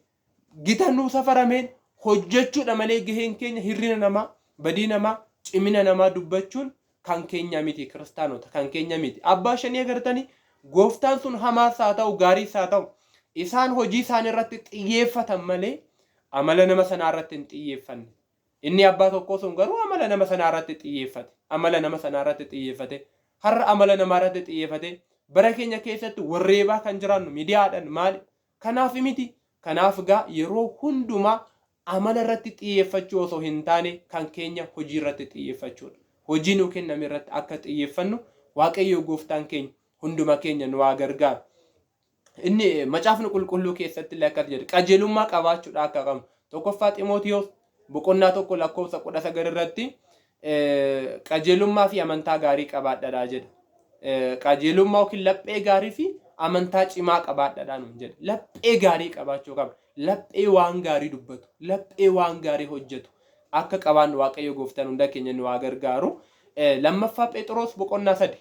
gita nuu safarameen hojjechuudha malee gaheen keenya hirrina namaa, badii namaa, cimina namaa dubbachuun kan keenya miti kiristaanota, kan keenya miti. Abbaa shanii agartanii gooftaan sun hamaas haa ta'u gaariis haa ta'u isaan hojii isaanii irratti xiyyeeffatan malee amala nama sanaa irratti hin xiyyeeffanne. Inni abbaa tokko sun garuu amala nama sanaa irratti xiyyeeffate. Amala nama sanaa irratti xiyyeeffate. Har'a amala namaa irratti xiyyeeffate. Bara keenya keessatti warreebaa kan jiraannu miidiyaadhaan maali? Kanaaf miti. Kanaaf gaa yeroo hundumaa amala irratti xiyyeeffachuu osoo hin taane kan keenya hojii irratti xiyyeeffachuudha. Hojii nuu kenname irratti akka xiyyeeffannu Waaqayyo gooftaan keenya hunduma keenya nu haa gargaaru. Inni macaafni qulqulluu keessatti illee akkana jedha. Qajeelummaa qabaachuudha akka qabnu. Tokkoffaa Ximootiyoos boqonnaa 1 lakkoofsa 19 irratti qajeelummaa fi amantaa gaarii qabaadhaa jedha. Qajeelummaa yookiin laphee gaarii fi amantaa cimaa qabaadhaan jedha. Laphee gaarii qabaachuu qabna. Laphee waan gaarii dubbatu, laphee waan gaarii hojjetu akka qabaannu Waaqayyo gooftaan hunda keenya nu haa gargaaru. lammaffaa Phexros boqonnaa 3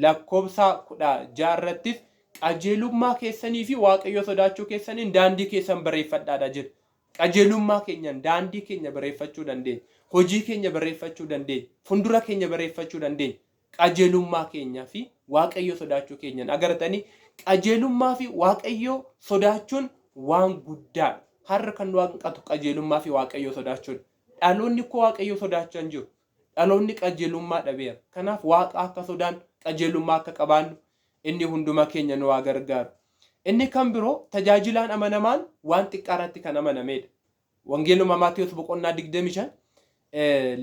lakkoobsa 16 irrattis qajeelummaa keessanii fi waaqayyo sodaachuu keessaniin daandii keessan bareeffadhaadha jedha. Qajeelummaa keenyan daandii keenya bareeffachuu dandeenya. Hojii keenya bareeffachuu dandeenya. Fuuldura keenya bareeffachuu dandeenya. Qajeelummaa keenyaa fi waaqayyo sodaachuu keenyan agartanii qajeelummaa fi waaqayyo sodaachuun waan guddaa har'a kan nu hanqatu qajeelummaa fi waaqayyo sodaachuun. Dhaloonni koo waaqayyo sodaachaa hin jiru. Dhaloonni qajeelummaa dhabeera. Kanaaf waaqa akka sodaan qajeelummaa akka qabaannu inni hunduma keenya nu haa gargaaru. Inni kan biroo tajaajilaan amanamaan waan xiqqaarratti kan amanamedha. Wangeeluma Maatiyos boqonnaa 25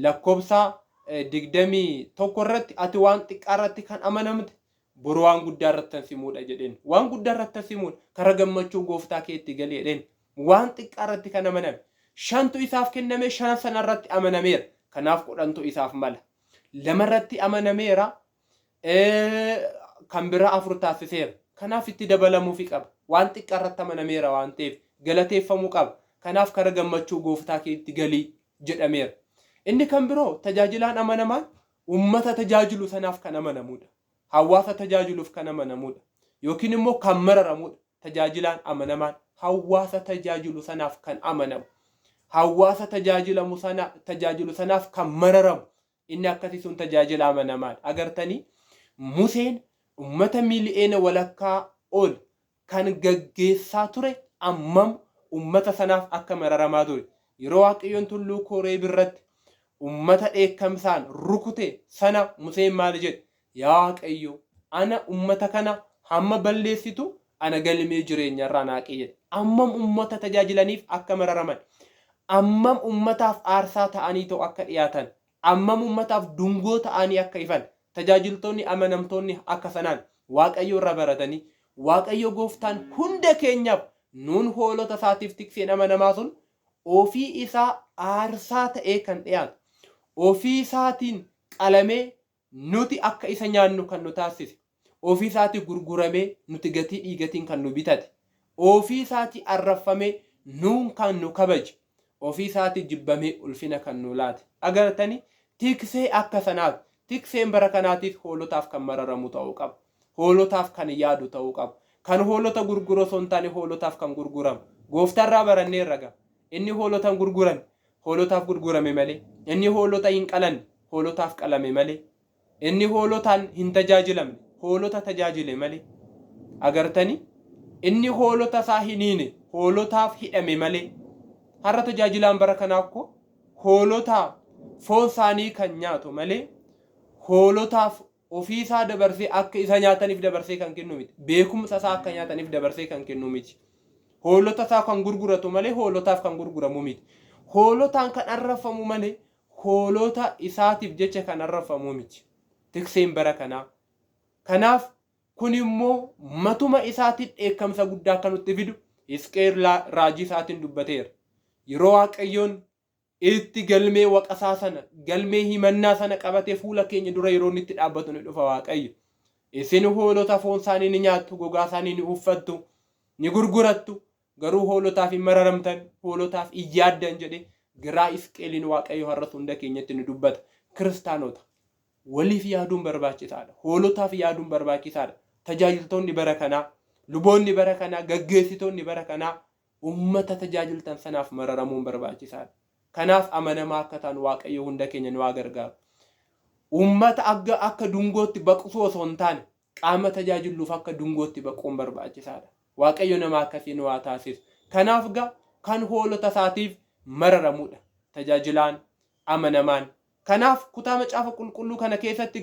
lakkoobsa 21 irratti ati waan xiqqaarratti kan amanamte boru waan guddaa irratti simuudha jedheen. Waan guddaa irratti simuudha kara gammachuu gooftaa keetti galee jedheen. Waan xiqqaarratti kan amaname. Shantu isaaf kenname shan sanarratti amanameera. Kanaaf 10tu isaaf mala. Lamarratti amanameera. Kan bira 4 taasiseera. Kanaaf itti dabalamuufi qaba. Waan xiqqaarratti amanameera waan ta'eef galateeffamuu qaba. Kanaaf kara gammachuu gooftaa keetti galii jedhameera. Inni kan biroo tajaajilaan amanamaan ummata tajaajilu sanaaf kan amanamudha. Hawaasa tajaajiluuf kan amanamudha. Yookiin immoo kan mararamudha. Tajaajilaan amanamaan hawaasa tajaajilu sanaaf kan amanamu. Hawaasa tajaajilu sanaaf kan mararamu. Inni akkasii sun tajaajila amanamaadha. Agartanii Museen ummata miili'eena walakkaa ol kan gaggeessaa ture ammam ummata sanaaf akka mararamaa ture. Yeroo Waaqayyoon tulluu Koreeb irratti ummata dheekkamsaan rukute sana Museen maal jedhe? Yaa Waaqayyo ana ummata kana hamma balleessitu ana galmee jireenyarraa naaqii jedhe. Ammam ummata tajaajilaniif akka mararaman. Ammam ummataaf aarsaa ta'anii ta'u akka dhiyaatan. Ammam ummataaf dungoo ta'anii akka ifan. Tajaajiltoonni amanamtoonni akka sanaan Waaqayyo irra baratanii Waaqayyo gooftaan hunda keenyaaf nuun hoolota isaatiif tikseen amanamaa sun ofii isaa aarsaa ta'ee kan dhiyaatu. Ofii isaatiin qalamee nuti akka isa nyaannu kan nu taasise. Ofii isaatii gurguramee nuti gatii dhiigatiin kan nu bitate. Ofii isaatii arrafamee nuun kan nu kabaje. Ofii isaatii jibbamee ulfina kan nu laate. Agartanii tiksee akka sanaati. Tikseen bara kanaatiif hoolotaaf kan mararamu ta'uu qaba. Hoolotaaf kan yaadu ta'uu qaba. Kan hoolota gurguru osoo hin taane hoolotaaf kan gurguramu. Gooftarraa barannee raga. Inni hoolotaan gurguran hoolotaaf gurgurame malee. Inni hoolota hin qalanne hoolotaaf qalame malee. Inni hoolotaan hin tajaajilamne hoolota tajaajile malee. Agartanii inni hoolota isaa hin hiine hoolotaaf hidhame malee. Har'a tajaajilaan bara kanaa akkoo hoolotaaf foon isaanii kan nyaatu malee. Hoolotaaf ofii isaa dabarsee akka isa nyaataniif dabarsee kan kennu miti. Beekumsa isaa akka nyaataniif dabarsee kan kennu miti. Hoolota isaa kan gurguratu malee hoolotaaf kan gurguramu miti. Hoolotaan kan arrafamu malee hoolota isaatiif jecha kan arrafamu miti. Tikseen bara kanaa. Kanaaf kun immoo matuma isaatiin dheekkamsa guddaa kan nutti fidu Hisqeel raajii isaatiin dubbateera. Yeroo Waaqayyoon itti galmee waqasaa sana galmee himannaa sana qabatee fuula keenya dura yeroo inni itti dhaabbatu ni dhufa Waaqayyo. Isin hoolota foon isaanii ni nyaattu, gogaa isaanii ni uffattu, ni gurgurattu, garuu hoolotaaf hin mararamtan, hoolotaaf hin yaaddan jedhee garaa Hisqeeliin Waaqayyo har'a hunda keenyatti ni dubbata. Kiristaanota waliif yaaduun barbaachisaadha. Hoolotaaf yaaduun barbaachisaadha. Tajaajiltoonni bara kanaa, luboonni bara kanaa, gaggeessitoonni bara kanaa ummata tajaajiltan sanaaf mararamuun barbaachisaadha. Kanaaf amanamaa akka ta'an Waaqayyo hunda keenya nu haa gargaaru. Ummata akka dungootti baqsuu osoo hin taane qaama tajaajiluuf akka dungootti baquun barbaachisaadha. Waaqayyo nama akkasii nu haa taasisu. Kanaaf kan hoolota isaatiif mararamudha. Tajaajilaan amanamaan. Kanaaf kutaa macaafa qulqulluu kana keessatti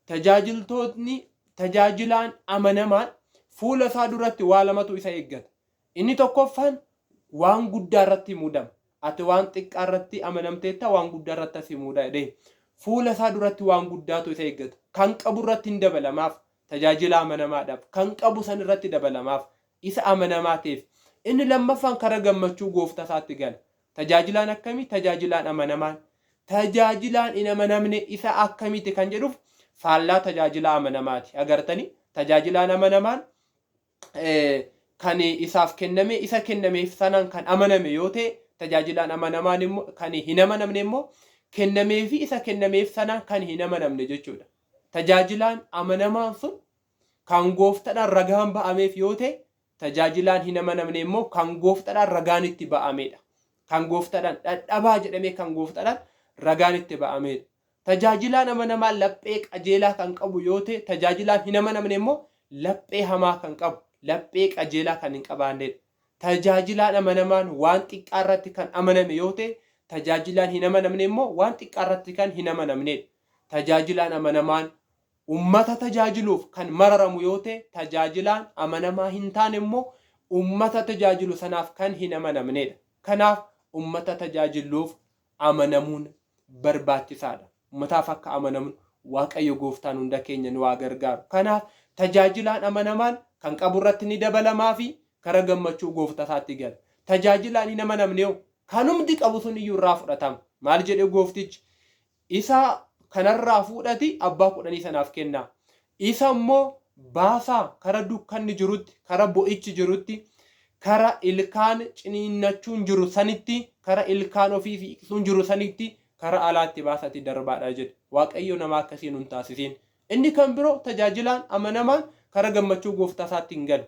tajaajiltoonni tajaajilaan amanamaan fuula isaa duratti waa lamatu isa eeggata. Inni tokkoffaan waan guddaa irratti muudama. Ati waan xiqqaa irratti amanamteetta waan guddaa irratti si muuda jedhee fuula isaa duratti waan guddaatu isa eeggata. Kan qabu irratti hin dabalamaaf tajaajila amanamaadhaaf kan qabu san irratti dabalamaaf isa amanamaa ta'eef. Inni lammaffaan kara gammachuu gooftaa isaatti gala. Tajaajilaan akkamii? Tajaajilaan amanamaan. Tajaajilaan hin amanamne isa akkamiiti kan jedhuuf faallaa tajaajila amanamaati. Agartanii tajaajilaan amanamaan kan isaaf kenname isa kennameef sanaan kan amaname yoo ta'e tajaajilaan amanamaan immoo kan hin amanamne immoo kennameefi isa kennameef sana kan hin amanamne jechuudha. Tajaajilaan amanamaan sun kan gooftaadhaan ragaan ba'ameef yoo ta'e, tajaajilaan hin amanamne immoo kan gooftaadhaan ragaan itti ba'amedha. Kan gooftaadhaan dadhabaa jedhamee kan gooftaadhaan ragaan itti ba'amedha. Tajaajilaan amanamaan laphee qajeelaa kan qabu yoo ta'e, tajaajilaan hin amanamne immoo laphee hamaa kan qabu, laphee qajeelaa kan hin qabaannedha. Tajaajilaan amanamaan waan xiqqaa irratti kan amaname yoo ta'e, tajaajilaan hin amanamne immoo waan xiqqaa irratti kan hin amanamnedha. Tajaajilaan amanamaan ummata tajaajiluuf kan mararamu yoo ta'e, tajaajilaan amanamaa hin taane immoo ummata tajaajilu sanaaf kan hin amanamnedha. Kanaaf ummata tajaajiluuf amanamuun barbaachisaadha. Ummataaf akka amanamu Waaqayyo Gooftaan hunda keenya nu haa gargaaru. Kanaaf tajaajilaan amanamaan kan qabu irratti ni dabalamaa fi kara gammachuu Gooftaatti gala. Tajaajilaan hin amanamne kanumti qabu sun iyyuu irraa fudhatama. Maal jedhe Gooftichi? Isa kanarraa fuudhati abbaa kudhanii sanaaf kenna. Isa immoo baasaa kara dukkanni jirutti, kara bo'ichi jirutti, kara ilkaan ciniinnachuun jiru sanitti, kara ilkaan ofii fiiqsuun jiru sanitti, kara alaatti baasati darbaadha jedhe. Waaqayyo nama akkasii nun taasisiin. Inni kan biroo tajaajilaan amanamaan kara gammachuu Gooftaatti hin galu.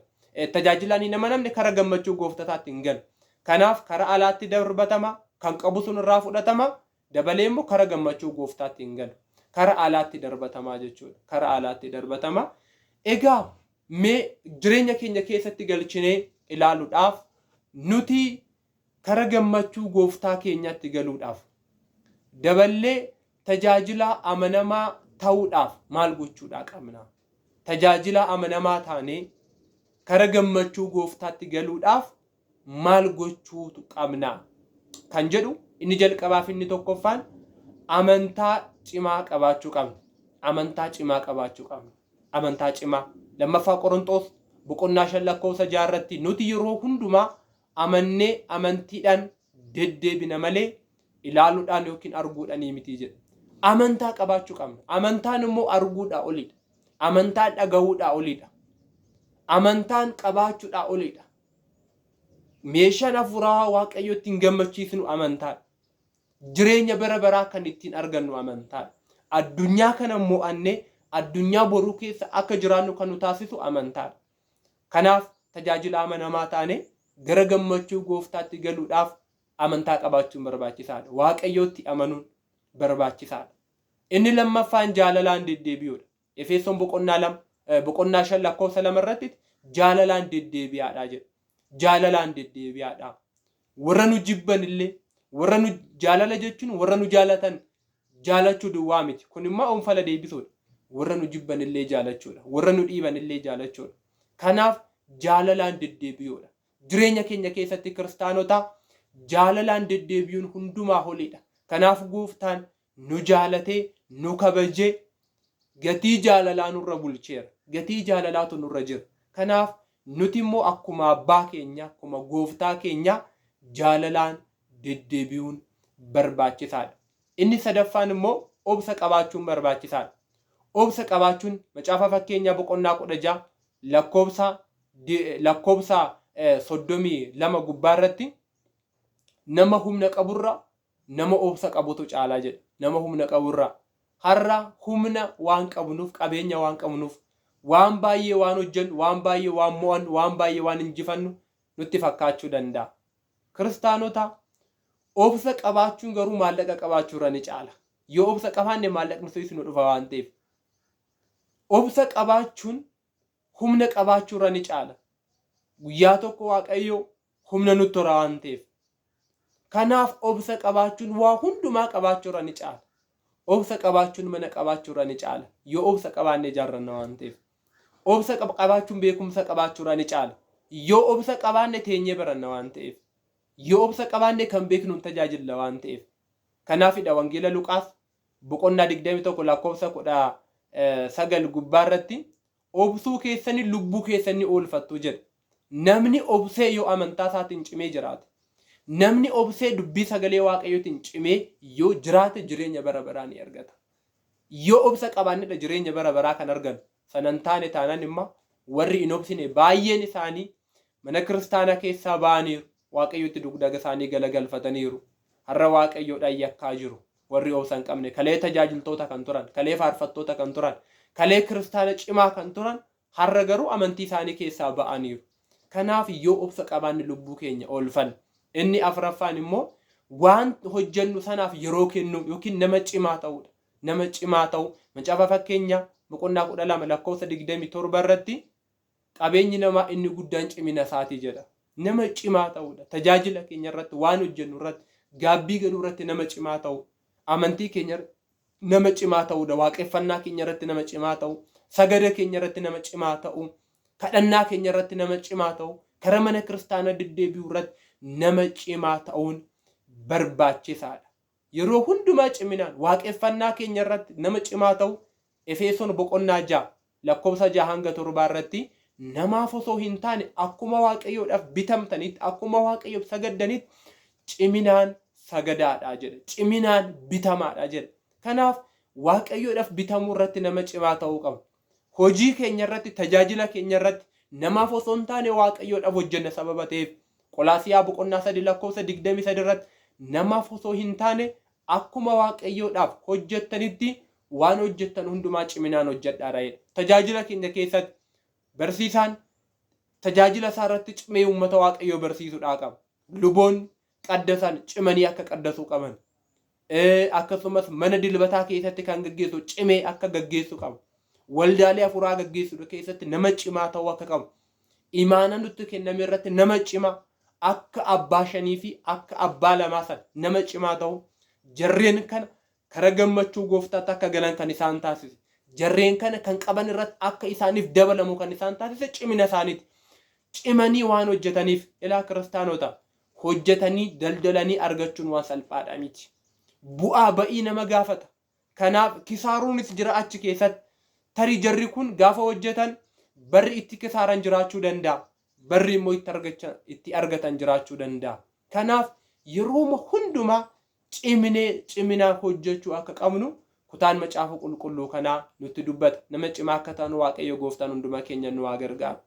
Tajaajilaan hin amanamne kara gammachuu Gooftaatti hin galu. Kanaaf kara alaatti darbatama, kan qabu sun irraa fudhatama, dabalee immoo kara gammachuu Gooftaatti hin galu. Kara alaatti darbatamaa jechuudha. Kara alaatti darbatama. Egaa mee jireenya keenya keessatti galchinee ilaaluudhaaf nuti kara gammachuu Gooftaa keenyatti galuudhaaf daballee tajaajilaa amanamaa ta'uudhaaf maal gochuudha qabna? Tajaajilaa amanamaa taanee kara gammachuu Gooftaatti galuudhaaf maal gochuutu qabna kan jedhu inni jalqabaaf inni tokkoffaan amantaa cimaa qabaachuu qabna. Amantaa cimaa qabaachuu qabna. Amantaa cimaa. Lammaffaa Qorontos boqonnaa 5:6 nuti yeroo hundumaa amannee amantiidhaan deddeebina malee ilaaluudhaan yookiin arguudhaan miti jedha. Amantaa qabaachuu qabna. Amantaan immoo arguudhaa olidha. Amantaan dhaga'uudhaa olidha. Amantaan qabaachuudhaa olidha. Meeshaan hafuuraa Waaqayyo ittiin gammachiisnu amantaadha. Jireenya bara baraa kan ittiin argannu amantaadha. Addunyaa kana mo'annee addunyaa boruu keessa akka jiraannu kan nu taasisu amantaadha. Kanaaf tajaajila amanamaa taane gara gammachuu Gooftaatti galuudhaaf amantaa qabaachuun barbaachisaadha. Waaqayyootti amanuun barbaachisaadha. Inni lammaffaan jaalalaan deddeebi'uudha. Efesoon boqonnaa 5:2 irratti jaalalaan deddeebi'aadha jedha. Jaalalaan deddeebi'aadha. Warra nu jibban illee, warra nu jaalala jechuun warra nu jaalatan jaalachuu duwwaa miti. Kun immoo onfala deebisuudha. Warra nu jibban illee jaalachuudha. Warra nu dhiiban illee jaalachuudha. Kanaaf jaalalaan deddeebi'uudha. Jireenya keenya keessatti kiristaanotaa jaalalaan deddeebi'uun hundumaa holidha. Kanaaf Gooftaan nu jaalatee, nu kabajee gatii jaalalaa nurra bulcheera. Gatii jaalalaatu nurra jira. Kanaaf nuti immoo akkuma abbaa keenya, akkuma Gooftaa keenya jaalalaan deddeebi'uun barbaachisaadha. Inni sadaffaan immoo obsa qabaachuun barbaachisaadha. Obsa qabaachuun macaafa fakkeenyaa boqonnaa 16 lakkoobsa 32 gubbaa irratti nama humna qaburra nama obsa qabutu caalaa jedha. Nama humna qaburra har'a humna waan qabnuuf, qabeenya waan qabnuuf, waan baay'ee waan hojjennu, waan baay'ee waan mo'annu, waan baay'ee waan injifannu nutti fakkaachuu danda'a. Kiristaanota obsa qabaachuun garuu maallaqa qabaachuurra ni caala. Yoo obsa qabaanne maallaqni sunis nu dhufa waan ta'eef. Obsa qabaachuun humna qabaachuurra ni caala. Guyyaa tokko Waaqayyo humna nutti hora waan ta'eef. Kanaaf obsa qabaachuun waa hundumaa qabaachuurra ni caala. Obsa qabaachuun mana qabaachuurra ni caala. Yoo obsa qabaanne jaarranna waan ta'eef. Obsa qabaachuun beekumsa qabaachuurra ni caala. Yoo obsa qabaanne teenyee baranna waan ta'eef. Yoo obsa qabaanne kan beeknuun tajaajilla waan ta'eef. Kanaafidha wangeela Luqaas boqonnaa 21 lakkoofsa 19 gubbaa irratti obsuu keessanii lubbuu keessanii oolfattu jedha. Namni obsee yoo amantaa isaatiin cimee jiraate, namni obsee dubbii sagalee Waaqayyootiin cimee yoo jiraate jireenya bara baraa ni argata. Yoo obsa qabaannedha jireenya bara baraa kan argan. Sanan taane taanaan immoo warri hin obsine baay'een isaanii mana kiristaanaa keessaa ba'aniiru. Waaqayyootti dugdaga isaanii galagalfataniiru. Har'a Waaqayyoodhaan yakkaa jiru. warri obsan qabne kalee tajaajiltoota kan turan kalee faarfattoota kan turan kalee kiristaana cimaa kan turan har'a garuu amantii isaanii keessaa ba'aniiru. Kanaaf yoo obsa qabaanne lubbuu keenya oolfan. Inni afuraffaan immoo waan hojjennu sanaaf yeroo kennu yookiin nama cimaa ta'uudha. Nama cimaa ta'u macaafa fakkeenya boqonnaa 12 lakkoofsa 27 irratti qabeenyi namaa inni guddaan cimina isaatii jedha. Nama cimaa ta'uudha. Tajaajila keenya irratti waan hojjennu irratti gaabbii galuu irratti nama cimaa ta'u. Amantii keenya nama cimaa ta'uudha. Waaqeffannaa keenya irratti nama cimaa ta'u. Sagada keenya irratti nama cimaa ta'u. Kadhannaa keenya irratti nama cimaa ta'u. Kara mana kiristaanaa deddeebi'uu irratti nama cimaa ta'uun barbaachisaadha. Yeroo hundumaa ciminaan waaqeffannaa keenya irratti nama cimaa ta'u. Efesoon boqonnaa 6 lakkoofsa 6 hanga 7 irratti namaaf osoo hin taane akkuma waaqayyoodhaaf bitamtanitti akkuma waaqayyoof sagaddanitti ciminaan sagadaadha jedha. Ciminaan bitamaadha jedha. Kanaaf waaqayyoodhaaf bitamuu irratti nama cimaa ta'uu qaba. Hojii keenya irratti tajaajila keenya irratti namaaf osoo hin taane waaqayyoodhaaf hojjenna sababa ta'eef Qolaasiyaa boqonnaa 3 lakkoofsa 23 irratti namaaf osoo hin taane akkuma waaqayyoodhaaf hojjettanitti waan hojjettan hundumaa ciminaan hojjedhaadha jedha. Tajaajila keenya keessatti barsiisaan tajaajila isaa irratti cimee uummata waaqayyoo barsiisuudhaa qaba. Luboonni qaddasan cimanii akka qaddasuu qaban. Akkasumas mana dilbataa keessatti kan gaggeessu cimee akka gaggeessu qaba. Waldaalee hafuuraa gaggeessu keessatti nama cimaa ta'uu akka qabu. Imaana nutti kenname irratti nama cimaa akka abbaa 5 fi akka abbaa 2 san nama cimaa ta'u. Jarreen kana kara gammachuu gooftaatti akka galan kan isaan taasise. Jarreen kana kan qaban irratti akka isaaniif dabalamu kan isaan taasise cimina isaaniiti. Cimanii waan hojjetaniif ilaa kiristaanota hojjetanii daldalanii argachuun waan salphaadha miti. Bu'aa ba'ii nama gaafata. Kanaaf kisaaruunis jira achi keessatti. Tarii jarri kun gaafa hojjetan barri itti kisaaran jiraachuu danda'a. Barri immoo itti argatan jiraachuu danda'a. Kanaaf yeroo hundumaa ciminaa hojjechuu akka qabnu kutaan macaafa qulqulluu kanaa nutti dubbata. Nama cimaa akka taanu waaqayyo gooftaan hundumaa keenya nu haa gargaaru.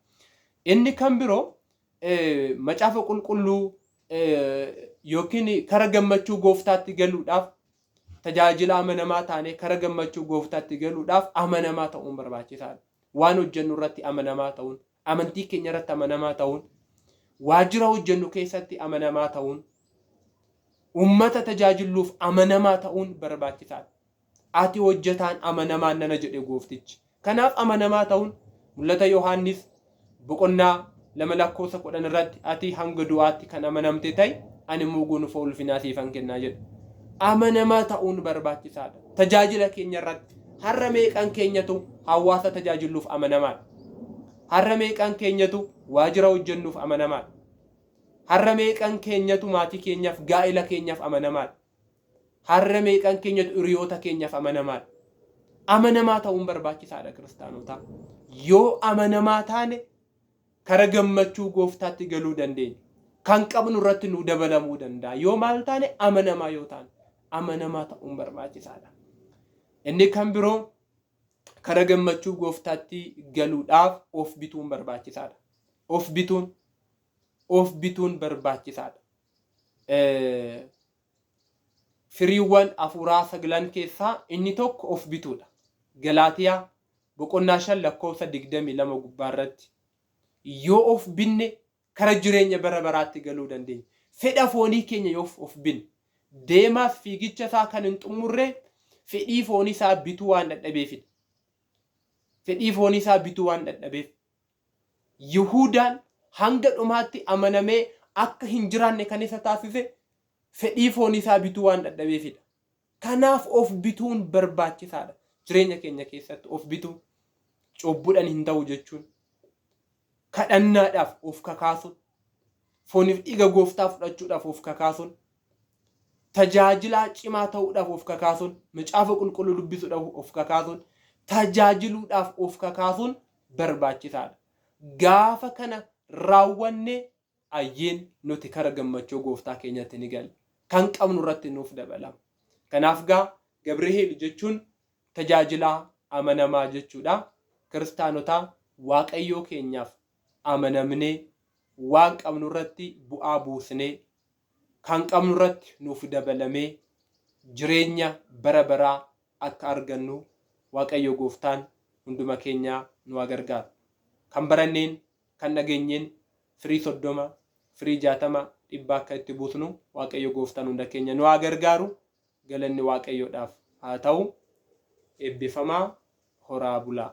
Inni kan biroo macaafa qulqulluu yookiin kara gammachuu gooftaatti galuudhaaf tajaajila amanamaa taanee kara gammachuu gooftaatti galuudhaaf amanamaa ta'uun barbaachisaadha. Waan hojjennu irratti amanamaa ta'uun, amantii keenya irratti amanamaa ta'uun, waajjira hojjennu keessatti amanamaa ta'uun, ummata tajaajiluuf amanamaa ta'uun barbaachisaadha. Ati hojjetaan amanamaan nana jedhe gooftichi. Kanaaf amanamaa ta'uun mul'ata Yohaannis boqonnaa 2 lakkoofsa 10 irratti ati hanga du'aatti kan amanamte ta'i ani immoo gonfoo ulfinaa siifan kennaa jedha. Amanamaa ta'uun barbaachisaadha. Tajaajila keenya irratti har'a meeqan keenyatu hawaasa tajaajiluuf amanamaadha. Har'a meeqan keenyatu waajjira hojjennuuf amanamaadha. Har'a meeqan keenyatu maatii keenyaaf gaa'ela keenyaaf amanamaadha. Har'a meeqan keenyatu hiriyoota keenyaaf amanamaadha. Amanamaa ta'uun barbaachisaadha kiristaanotaa. Yoo amanamaa taane kara gammachuu gooftaatti galuu dandeenya. Kan qabnu irratti nu dabalamuu danda'a. Yoo maal taane amanamaa yoo taane amanamaa ta'uun barbaachisaadha. Inni kan biroo kara gammachuu gooftaatti galuudhaaf of bituun barbaachisaadha. Of bituun barbaachisaadha. Firiiwwan hafuuraa 9 keessaa inni tokko of bituudha. Galaatiyaa boqonnaa 5 lakkoofsa 22 gubbaarratti yoo of binne kara jireenya bara baraatti galuu dandeenya. Fedha foonii keenya yoo of binne deemaaf fiigicha isaa kan hin xumurre fedhii foonii isaa bituu waan dadhabeefidha. Fedhii foonii isaa bituu waan dadhabeef Yihuudaan hanga dhumaatti amanamee akka hin jiraanne kan isa taasise fedhii foonii isaa bituu waan dadhabeefidha. Kanaaf of bituun barbaachisaadha. Jireenya keenya keessatti of bituu cubbuudhaan hin ta'u jechuun kadhannaadhaaf of kakaasuun fooniif dhiiga gooftaa fudhachuudhaaf of kakaasuun tajaajilaa cimaa ta'uudhaaf of kakaasuun macaafa qulqulluu dubbisuudhaaf of kakaasuun tajaajiluudhaaf of kakaasuun barbaachisaadha. Gaafa kana raawwanne ayyeen nuti kara gammachuu gooftaa keenyatti ni galla. Kan qabnu irratti nuuf dabalama. Kanaaf Gabri'eel jechuun tajaajilaa amanamaa jechuudha. Kiristaanotaa waaqayyoo keenyaaf amanamnee waan qabnu irratti bu'aa buusnee kan qabnu irratti nuuf dabalamee jireenya bara baraa akka argannu Waaqayyo Gooftaan hunduma keenya nu gargaaru. Kan baranneen kan dhageenyeen firii 30 firii 60 dhibba akka itti buusnu Waaqayyo Gooftaan hunda keenya nu gargaaru. Galanni Waaqayyoodhaaf haa ta'u. Eebbifamaa horaa bulaa.